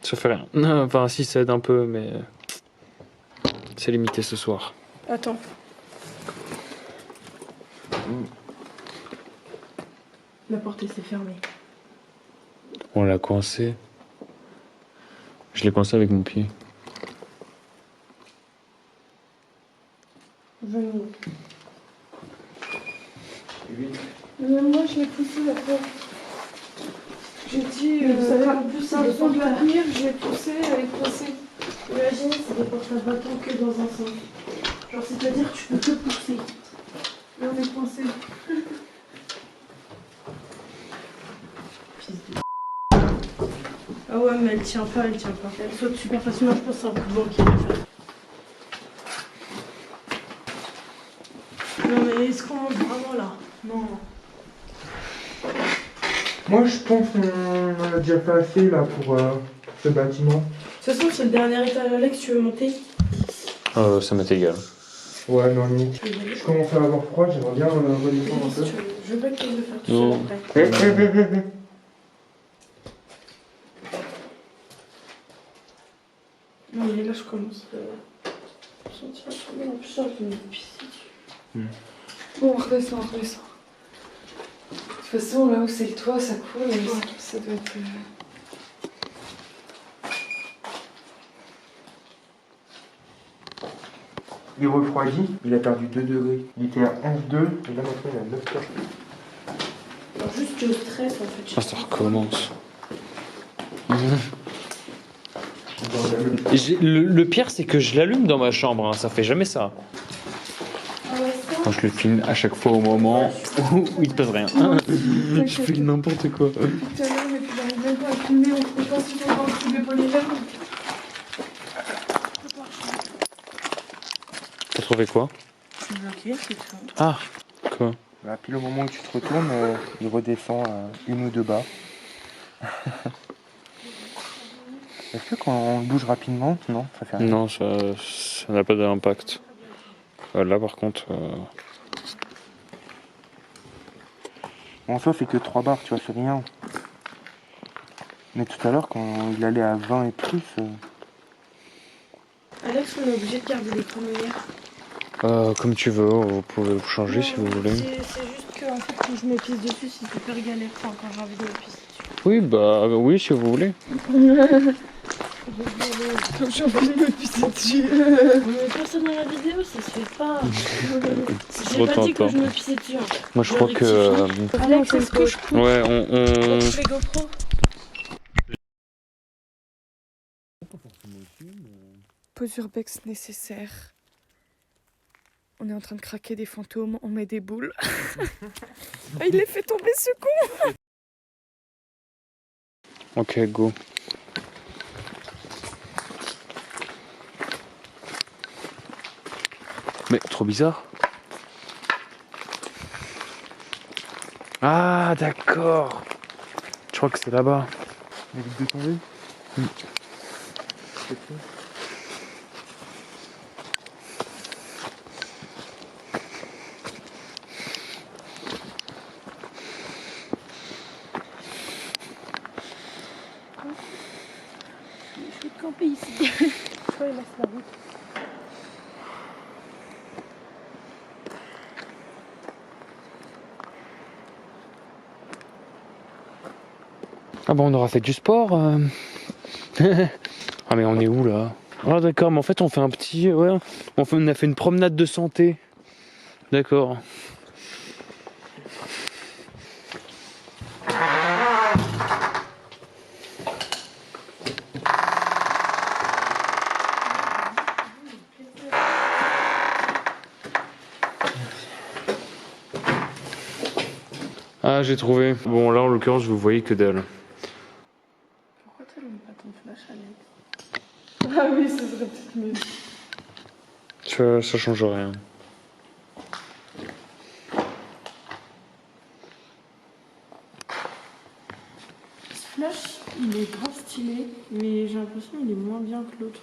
Ça fait rien. Non, enfin, si, ça aide un peu, mais c'est limité ce soir. Attends. La porte s'est fermée. On l'a coincé. Je l'ai coincé avec mon pied. Venons. Mais moi, je l'ai poussé la porte. J'ai dit, Mais vous savez, en plus, ça a c'est des besoin de portes la tenir, je l'ai poussé, elle est coincée. Imaginez, c'est des portes à bâton que dans un sens. Genre, c'est-à-dire que tu peux que pousser. Là, on est coincé. Fils de... Ah ouais, mais elle tient pas, elle tient pas. Elle saute super facilement, je pense que c'est un coup de vent qui va faire. Non mais est-ce qu'on monte vraiment là? Non. Moi je pense qu'on a déjà fait assez là pour ce bâtiment. De toute façon, c'est le dernier étage, Alex, tu veux monter? Ça m'est égal. Ouais, non, limite. Tu veux y aller? Je commence à avoir froid, j'aimerais bien redescendre un Si peu. tu veux. Je veux pas que tu le faire tout Non. seul après. Non mais là, je commence à sentir un peu. En plus, j'ai envie de me pisser dessus. Bon, on redescend, on redescend. De toute façon, là où c'est le toit, ça coule, et ça doit être... Il refroidit, il a perdu 2 degrés. Il était à 11,2 et là maintenant il est à 9 degrés. Alors juste au stress en fait. Ah, ça recommence. Le pire, c'est que je l'allume dans ma chambre, hein. Ça fait jamais ça. Ah ouais, ça. Quand je le filme à chaque fois au moment où il se passe rien. Je fais n'importe quoi. Tout à l'heure, mais puis j'arrive même pas à filmer, on ne sait pas si on va en dessous des polymères. T'as trouvé quoi? Bloqué, c'est tout. Ah, quoi? Bah, pile au moment où tu te retournes, il redescend à 1 ou 2 bars. Est-ce que quand on bouge rapidement, non, ça fait rien? Non, ça n'a pas d'impact. Là, par contre... En soi, c'est que 3 bars, tu vois, c'est rien. Mais tout à l'heure, quand il allait à 20 et plus... Alex, on est obligé de garder les premières. comme tu veux, vous pouvez vous changer si vous voulez. C'est juste que en fait, quand je me pisse dessus, c'est super galère. Enfin, quand j'ai envie de me pisser dessus. Oui, bah oui, si vous voulez. Je vais y aller. J'ai envie de me pisser dessus. On met pas ça dans la vidéo, ça se fait pas. J'ai pas dit que je me pissais dessus. Hein. Moi je crois que... Alex, est-ce que je coupe Ouais, on... les GoPro? Pause urbex nécessaire. On est en train de craquer des fantômes, on met des boules. Ah, il les fait tomber ce con. Ok, go. Mais trop bizarre. Ah d'accord. Je crois que c'est là-bas. Évite de tomber. Je vais camper ici. Je crois qu'il laisse la route. Ah bon, on aura fait du sport. Ah mais on est où là? Ah d'accord, mais en fait on fait un petit... Ouais, on a fait une promenade de santé. D'accord. Ah j'ai trouvé. Bon là en l'occurrence vous voyez que dalle. Pourquoi tu n'allumes pas ton flash, Alex? Ah oui, ce serait peut-être mieux. Ça change rien. Ce flash, il est grave stylé, mais j'ai l'impression qu'il est moins bien que l'autre.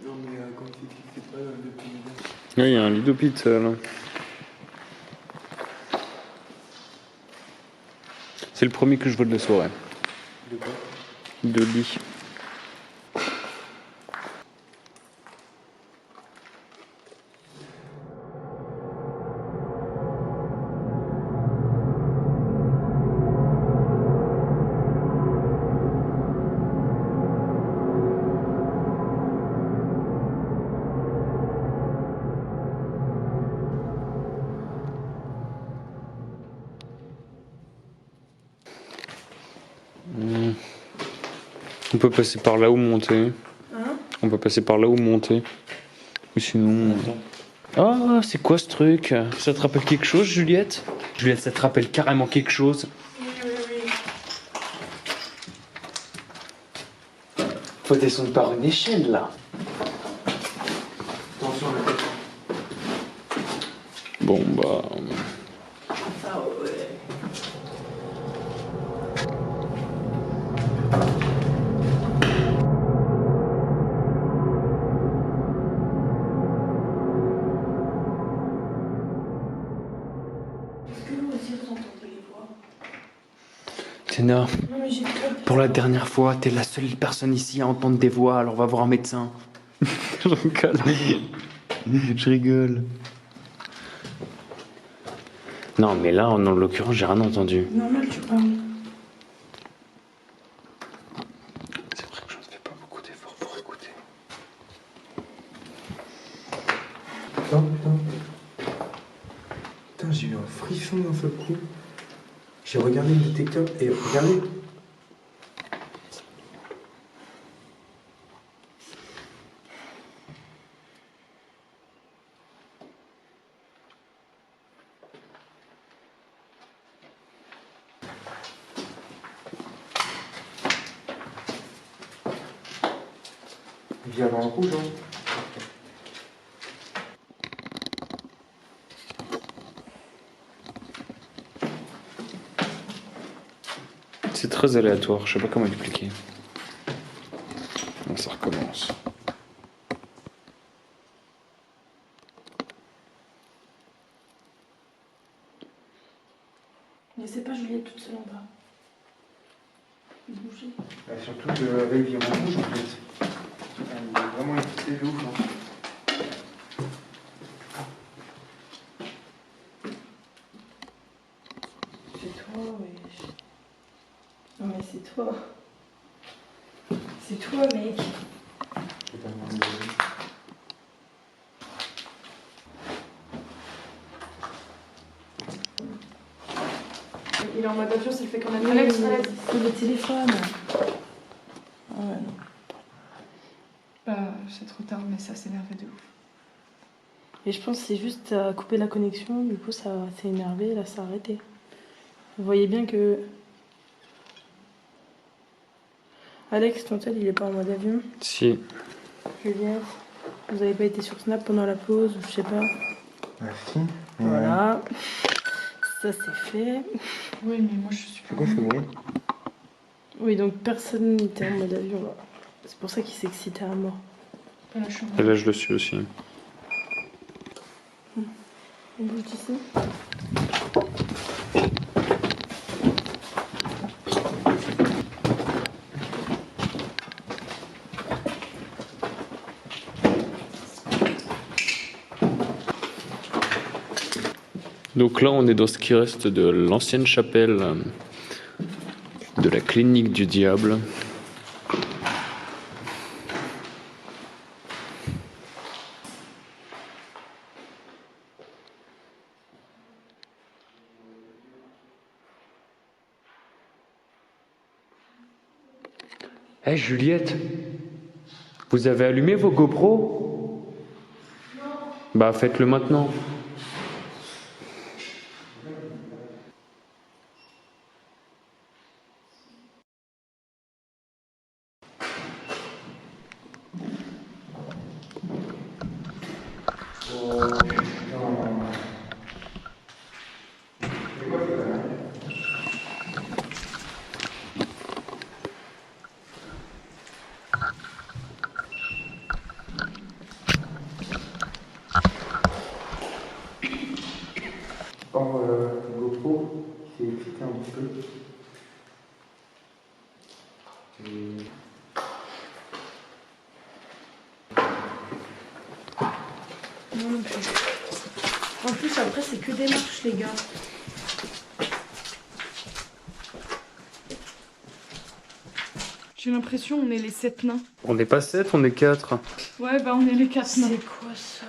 Non mais quand tu dis que c'est pas depuis... Oui, il y a un lit d'hôpital. C'est le premier que je vois de la soirée. De quoi? De lit. On peut passer par là ou monter. Hein? On peut passer par là ou monter. Ou sinon... Ah, c'est quoi ce truc? Ça te rappelle quelque chose, Juliette? Juliette, ça te rappelle carrément quelque chose? Faut descendre par une échelle, là. Attention à la tête. Bon, bah... Ah ouais. Est-ce que vous aussi vous entendez les voix? Téna, Non mais j'ai peur. pour la dernière fois, t'es la seule personne ici à entendre des voix, alors va voir un médecin. Je rigole. Je rigole. Non, mais là, en l'occurrence, j'ai rien entendu. Normal, tu parles. C'est vrai que je ne fais pas beaucoup d'efforts pour écouter. Putain, putain. Putain, j'ai eu un frisson d'un seul coup. J'ai regardé le détecteur et regardez. Il vient dans le rouge, hein. C'est très aléatoire, je sais pas comment expliquer. Bon, ça recommence. Surtout le réveil en rouge en fait. Il est vraiment équipé de ouf. Hein. C'est toi, wesh. Non mais c'est toi. C'est toi, mec. Il est en mode avion, ça le fait quand même. Oui, Alex, c'est le téléphone. Ah ouais, non. Bah, c'est trop tard, mais ça s'énervait de ouf. Et je pense que c'est juste à couper la connexion, du coup ça s'est énervé, là ça a arrêté. Vous voyez bien que... Alex, ton tel il est pas en mode avion. Si. Juliette, vous avez pas été sur Snap pendant la pause, ou je sais pas. Ah si. Voilà. Ça c'est fait. Oui, mais moi je suis C'est quoi ce bruit? Oui, donc personne n'était en mode avion là. C'est pour ça qu'il s'excitait à mort. pas la chambre. Et là, je le suis aussi. On bouge d'ici. Donc là, on est dans ce qui reste de l'ancienne chapelle de la clinique du diable. Hé Juliette, vous avez allumé vos GoPro? Non. Bah faites-le maintenant. Or, GoPro, c'est excité un petit peu. Non plus. En plus après c'est que des marches les gars. J'ai l'impression on est les 7 nains. On n'est pas 7, on est 4. Ouais, bah on est les 4 nains. C'est quoi ça?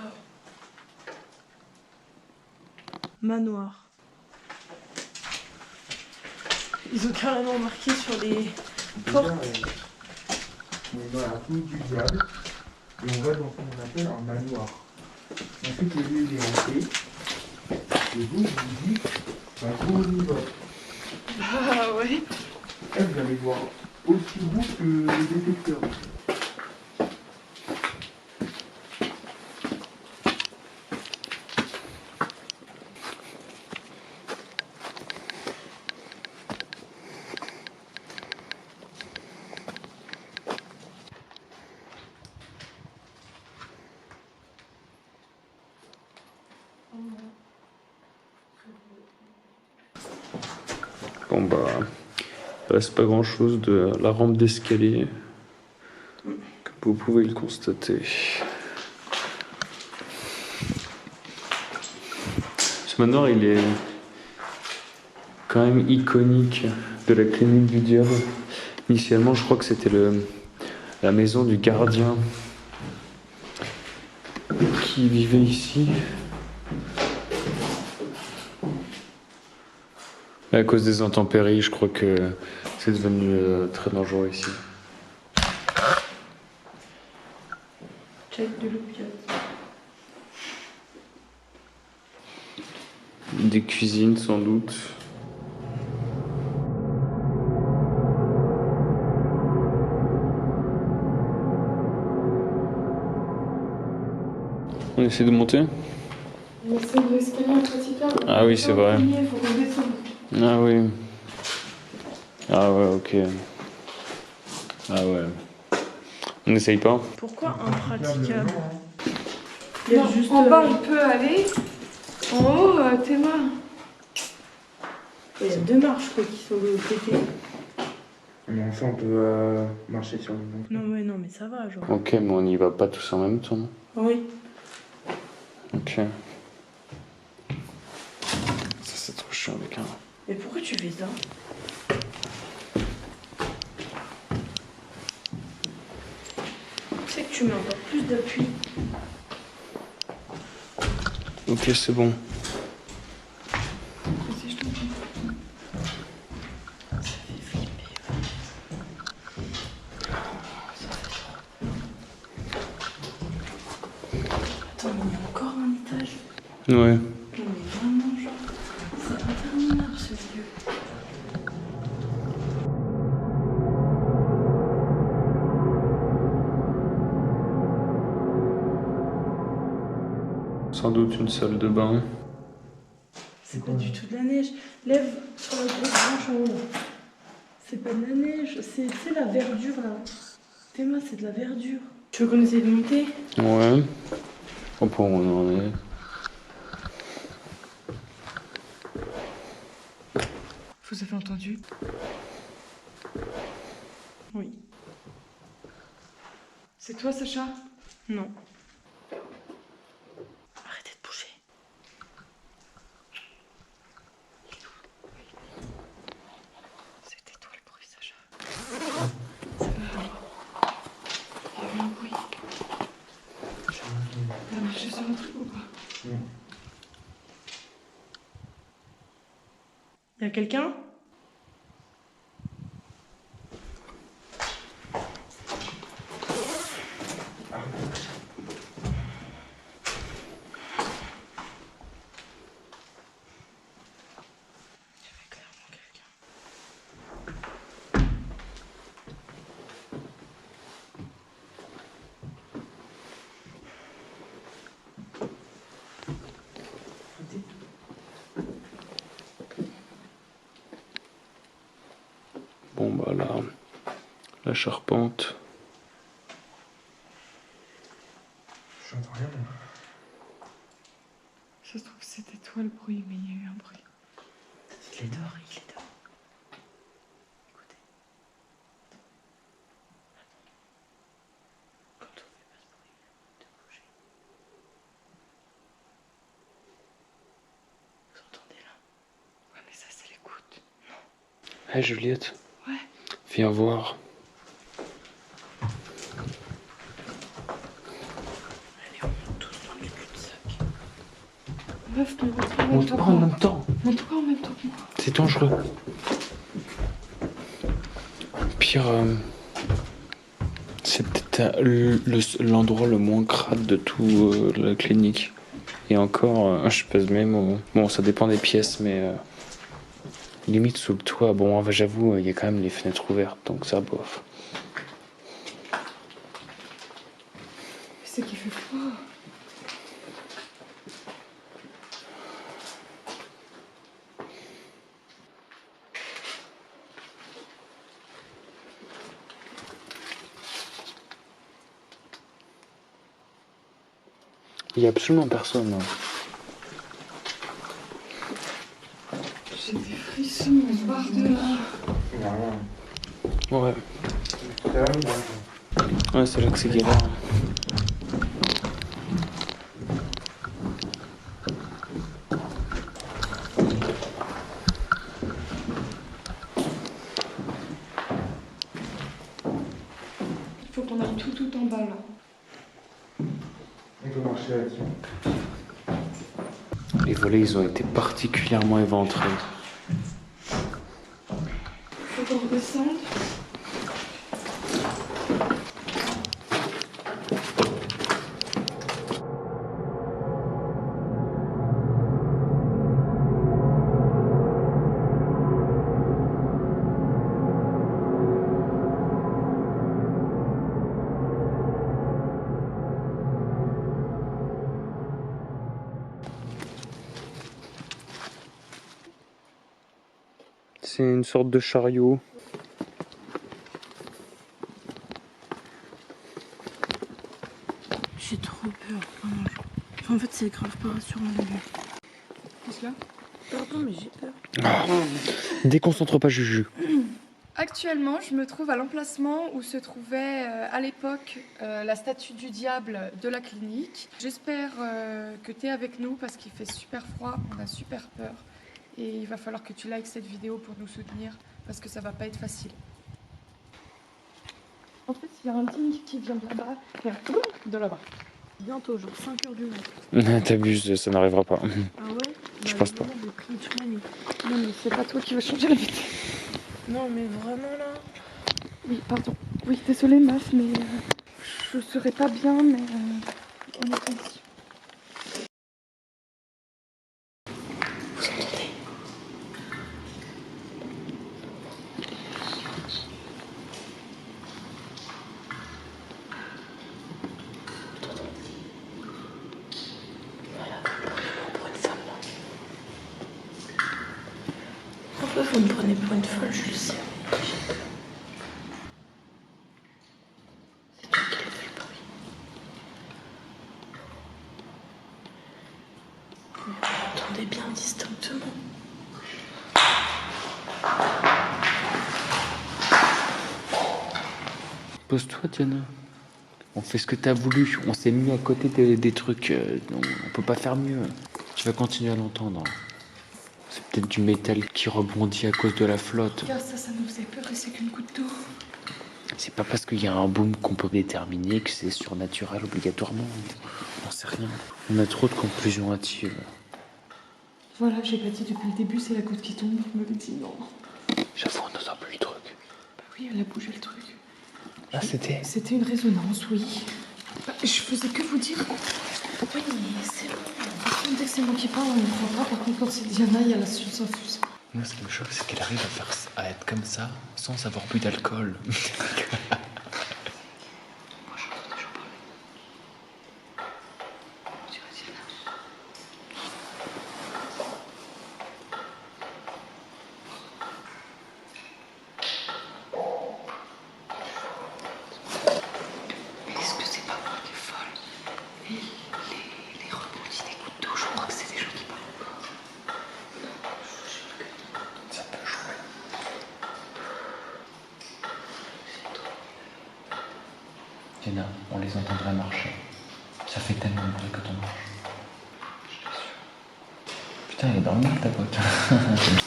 Manoir. Ils ont carrément marqué sur les portes. On est dans la clinique du diable et on va dans ce qu'on appelle un manoir. Ensuite, le lieu il est hanté. Et vous dites, bah, vous on y va. Ah ouais. Là, vous allez voir aussi beau que le détecteur. Bon bah, il reste pas grand chose de la rampe d'escalier, comme vous pouvez le constater. Ce manoir il est quand même iconique de la clinique du diable. Initialement je crois que c'était la maison du gardien qui vivait ici. À cause des intempéries, je crois que c'est devenu très dangereux ici. Check de l'opiate. Des cuisines sans doute. On essaie de monter? Mais c'est l'escalier praticable. Ah oui, c'est vrai. Il faut qu'on descende. Ah oui. Ah ouais, ok. Ah ouais. On n'essaye pas? Pourquoi impraticable? Il y a Non, juste en bas on peut aller. En haut, t'es mort. il y a deux marches quoi, qui sont pétées. Mais enfin, on peut marcher sur les monts. Non, mais ça va, genre. Ok, mais on n'y va pas tous en même temps. Oui. Ok. Ça, c'est trop chiant avec un. Mais pourquoi tu fais ça? Tu sais que tu mets encore plus d'appui. Ok, c'est bon. Vas-y, je t'en prie. Ça fait flipper. Attends, mais il y a encore un étage. Ouais. Non, mais vraiment, genre, c'est interminable ce lieu. Sans doute une salle de bain. C'est pas du tout de la neige. Lève sur la grosse branche en haut. Là. C'est pas de la neige, c'est la verdure là. Théma, c'est de la verdure. Tu veux qu'on essaye de monter? Ouais. Au point où on en est. Vous avez entendu? Oui. C'est toi, Sacha? Non. Arrêtez de bouger. C'était toi le bruit, Sacha. Ça va aller. Il y a eu un bruit. T'as marché sur un truc ou pas? Y a quelqu'un? Bon, bah là. La charpente. J'entends rien, moi. Ça se trouve que c'était toi le bruit, mais il y a eu un bruit. Il est dehors, il est dehors. Écoutez. Quand on fait pas ce bruit, de bouger. Vous entendez là? Ouais, mais ça, c'est l'écoute. Hé Juliette. Ouais. Viens voir. Allez, on monte tous dans le cul-de-sac. Meuf, montre-toi en On même se temps que prend en moi. même temps. Montre-toi en même temps que moi. C'est dangereux. Pire, c'est peut-être l'endroit le moins crade de tout la clinique. Et encore, je pèse mes mots. Bon, ça dépend des pièces, mais limite sous le toit. Bon, j'avoue, il y a quand même les fenêtres ouvertes, donc ça bof. C'est qu'il fait froid. Il y a absolument personne. Hein. J'ai des frissons, on se barre de là. Il y a rien. Ouais, Calme, ouais, c'est là que c'est galère. Il faut qu'on aille tout en bas là. on peut marcher là-dessus. Les volets, ils ont été particulièrement éventrés. Faut qu'on redescende. C'est une sorte de chariot. J'ai trop peur. Vraiment, en fait, c'est grave pas rassurant au début. Qu'est-ce là? Pardon, mais j'ai peur. Déconcentre pas Juju. Actuellement, je me trouve à l'emplacement où se trouvait à l'époque la statue du diable de la clinique. J'espère que tu es avec nous parce qu'il fait super froid, on a super peur. Et il va falloir que tu likes cette vidéo pour nous soutenir parce que ça va pas être facile. En fait, il y a un ding qui vient de là-bas et un de là-bas. Bientôt, genre 5h du matin. T'abuses, ça n'arrivera pas. Ah ouais? Je pense pas. Non mais c'est pas toi qui vas changer la vitesse. Non, mais vraiment là. Oui, pardon. Oui, désolée meuf, mais je serais pas bien, mais on est ici. Vous entendez? Voilà, pour une femme là. Un peu, vous me prenez pour une folle, je le sais. C'est toi qui l'as fait le bruit. Mais vous m'entendez bien distinctement. Pose-toi, Diana. On fait ce que t'as voulu. On s'est mis à côté des trucs. On peut pas faire mieux. Tu vas continuer à l'entendre. C'est peut-être du métal qui rebondit à cause de la flotte. Regarde, ça nous faisait peur et c'est qu'une goutte d'eau. C'est pas parce qu'il y a un boom qu'on peut déterminer que c'est surnaturel obligatoirement. On sait rien. On a trop de conclusions hâtives. Voilà, j'ai pas dit depuis le début, c'est la goutte qui tombe. Je m'avais dit non. J'avoue, on n'entend plus le truc. Bah oui, elle a bougé le truc. Ah, c'était Une résonance, oui. Bah, je faisais que vous dire. Oui, mais c'est bon. Dès que c'est moi qui parle, on ne croit pas. Par contre, quand c'est Diana, il y a la suite s'infuse. Moi, ce qui me choque, c'est qu'elle arrive à être comme ça sans avoir bu d'alcool. Est-ce que c'est pas moi qui est folle? Et les rebondis des gouttes d'eau, je crois que c'est des gens qui parlent encore. Non, je suis que Ça peut jouer. c'est trop. Diana, on les entendrait marcher. Ça fait tellement de bruit quand on marche. Putain, il est dans le mal, ta pote. T'as entendu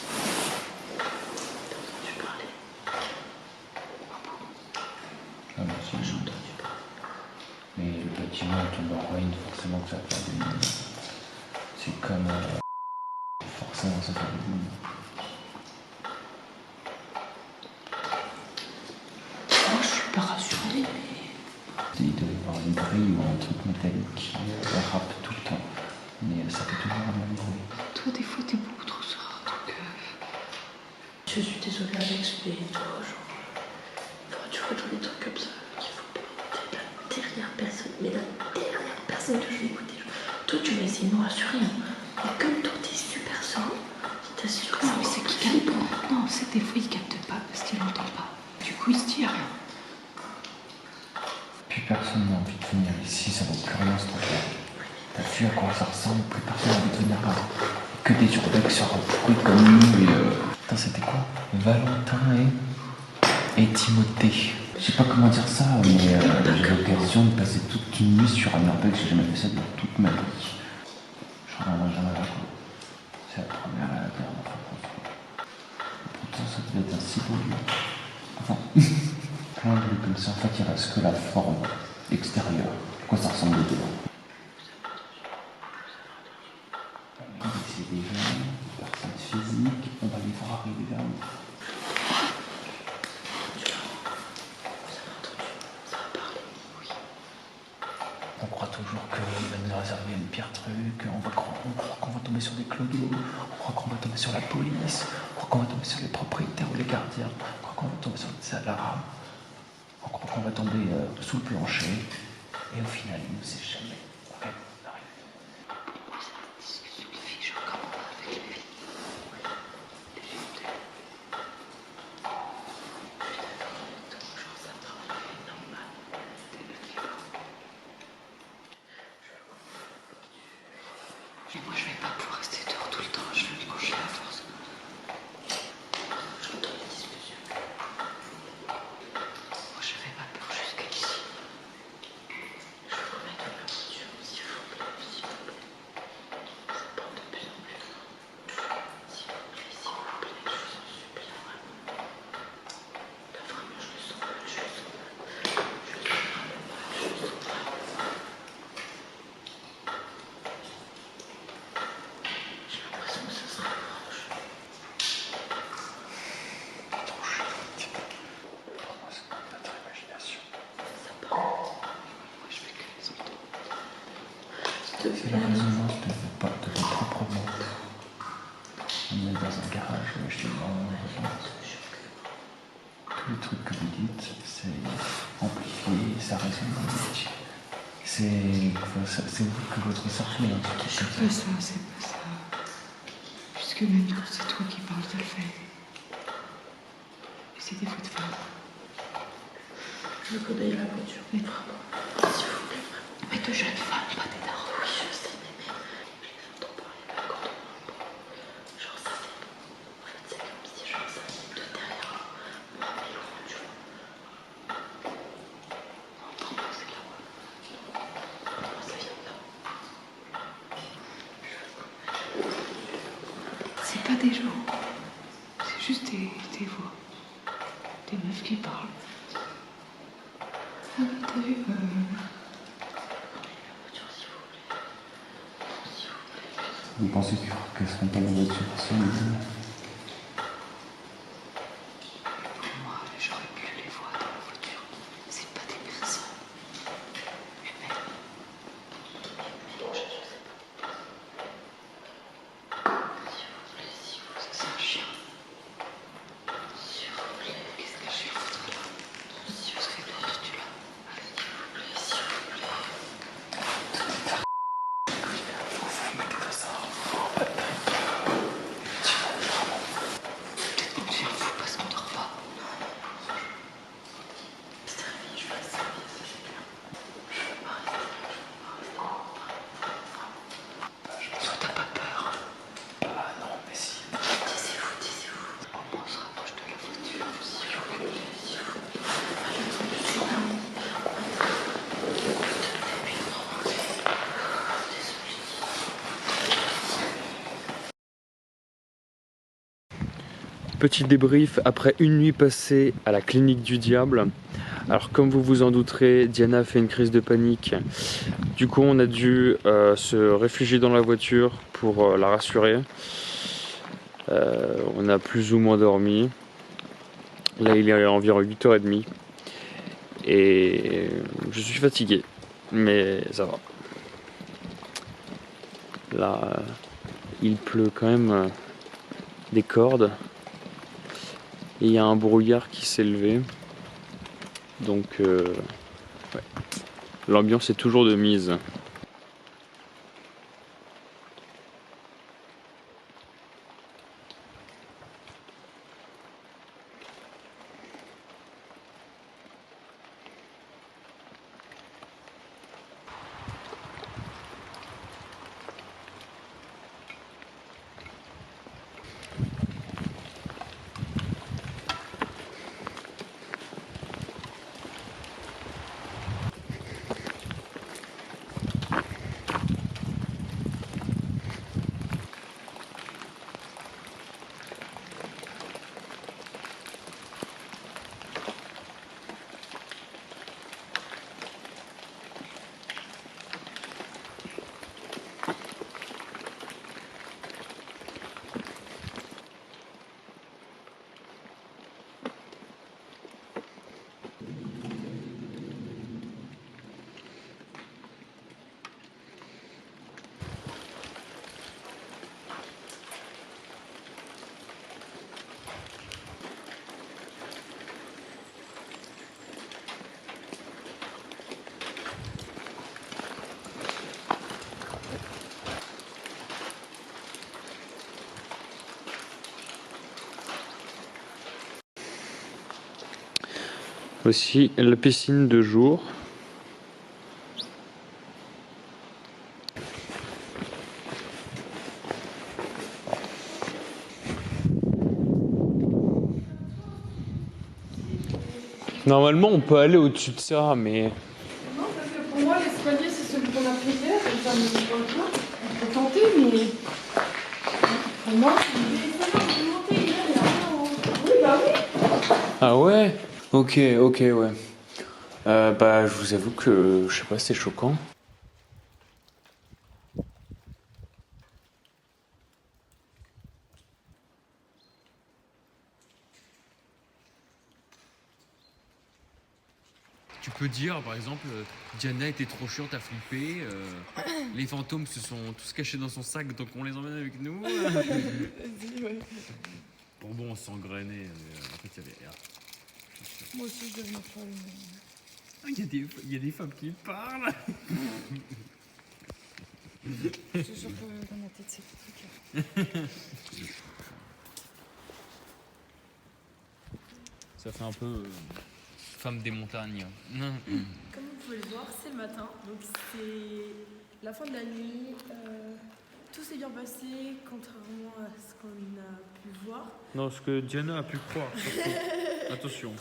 parler? Ah, bah, si, J'ai entendu parler. mais le bâtiment tombe en ruine, forcément que ça va faire du bruit. C'est comme. Forcément, ça fait du bruit. Moi, je suis pas rassurée, mais. Il doit y avoir une grille ou un truc métallique qui rappe tout le temps. Mais ça fait toujours le même bruit. Toi, des fois, t'es beaucoup trop serein, donc. Je suis désolée, Alex, mais toi, genre. Enfin, tu vois, dans des trucs comme ça, il faut pas. T'es la dernière personne, mais la dernière personne que je vais écouter. Toi, tu vas essayer de me rassurer, hein. Mais comme toi, t'es super serein, je t'assure que Non, mais c'est qu'il capte pas. Non, c'est des fois il capte pas parce qu'il n'entend pas. Du coup, il se dit rien. Plus personne n'a envie de venir ici, ça vaut plus rien ce truc-là. T'as vu à quoi ça ressemble, plus personne n'a envie de venir là. Que des urbexeurs pourris comme nous et Putain, c'était quoi? Valentin et Timothée. Je sais pas comment dire ça, mais j'ai l'occasion de passer toute une nuit sur un urbex, j'ai jamais fait ça de toute ma vie. Je reviendrai jamais là, quoi. C'est la première et la dernière fois qu'on se voit. Pourtant, ça devait être un si beau lieu. Enfin, plein de lieux comme ça, en fait, il reste que la forme extérieure. À quoi ça ressemble dedans? C'est des gens, des personnes physiques, on va les voir arriver vers nous. On croit toujours qu'il va nous réserver le pire truc, on croit qu'on va tomber sur des clodos, on croit qu'on va tomber sur la police, on croit qu'on va tomber sur les propriétaires ou les gardiens, on croit qu'on va tomber sur des alarmes, on croit qu'on va tomber sous le plancher, et au final, il ne sait jamais. Ok, on arrive. Mais moi, je vais pas pouvoir rester dehors tout le temps. Je vais me coucher à force. J'entends les discussions. Si la résonance te fait pas te fait proprement, on est dans un garage, je dis non, tous les trucs que vous dites, c'est amplifié, ça résonne dans le métier. C'est vous que votre cercle est un truc C'est pas ça, c'est pas ça. Puisque même quand c'est toi qui parles de fait. Et c'est des fautes de femme. Je veux qu'on aille à la voiture. Mais vraiment. S'il vous plaît, vraiment. Mais de jeunes femmes, pas des darons. Oui, je sais, mais je les entends parler là quand on en parle. Genre, ça fait. En fait, c'est comme si, genre, ça venait de derrière moi, mais loin, tu vois. Non, pour moi, c'est là. Moi, ça vient de là. C'est pas des gens. C'est juste des voix. Des meufs qui parlent. Ah, t'as vu Vous pensez qu'elles seront pas dans la voiture seule? Pour moi, j'aurais pu les voir dans la voiture. C'est pas des personnes humaines. C'est un chien. Qu'est-ce que je vais foutre là? Je serais morte, tu l'as. Peut-être qu'on devient fou parce qu'on dort pas. Toi, t'as pas peur. Ah non, mais si. Taisez-vous. On se rapproche de la voiture. Petit débrief après une nuit passée à la clinique du diable. Alors comme vous vous en douterez, Diana a fait une crise de panique. Du coup on a dû se réfugier dans la voiture pour la rassurer. On a plus ou moins dormi. Là il est environ 8h30. Et je suis fatigué. Mais ça va. Là il pleut quand même des cordes. Et il y a un brouillard qui s'est levé. Donc ouais. L'ambiance est toujours de mise. Aussi la piscine de jour. Normalement on peut aller au-dessus de ça, mais Non, parce que pour moi, l'escalier, c'est celui qu'on a pris hier, et ça me dit pas le tour. On peut tenter, mais. Pour moi, c'est monter hier, il y a rien en haut. Oui, bah oui. ah ouais. Ok, ouais. Bah je vous avoue que je sais pas, c'est choquant. peux dire, par exemple, Diana était trop chiante à flipper, les fantômes se sont tous cachés dans son sac, donc on les emmène avec nous. Vas-y, ouais. Bon, on s'engrenait, mais en fait, il y avait rien. Moi aussi, je deviens folle. Il y a des femmes qui parlent. Je te jure que dans ma tête, c'est tout truc. Ça fait un peu femme des montagnes. Comme vous pouvez le voir, c'est le matin, donc c'est la fin de la nuit. Tout s'est bien passé, contrairement à ce qu'on a pu voir. Non, ce que Diana a pu croire. Attention.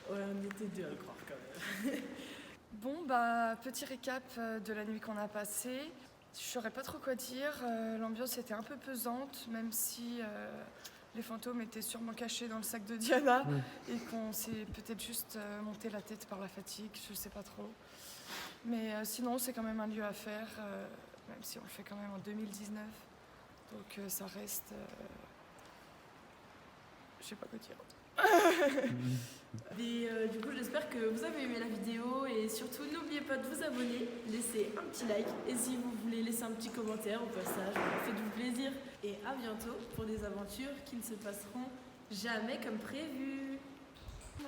Ouais, on était deux à le croire quand même. Bon, bah, petit récap de la nuit qu'on a passée. Je saurais pas trop quoi dire. L'ambiance était un peu pesante, même si les fantômes étaient sûrement cachés dans le sac de Diana et qu'on s'est peut-être juste monté la tête par la fatigue, je sais pas trop. Mais sinon, c'est quand même un lieu à faire, même si on le fait quand même en 2019. Donc ça reste. Je sais pas quoi dire. Et du coup, j'espère que vous avez aimé la vidéo et surtout, n'oubliez pas de vous abonner, laisser un petit like et si vous voulez laisser un petit commentaire au passage, faites-vous plaisir. Et à bientôt pour des aventures qui ne se passeront jamais comme prévu. Ouais,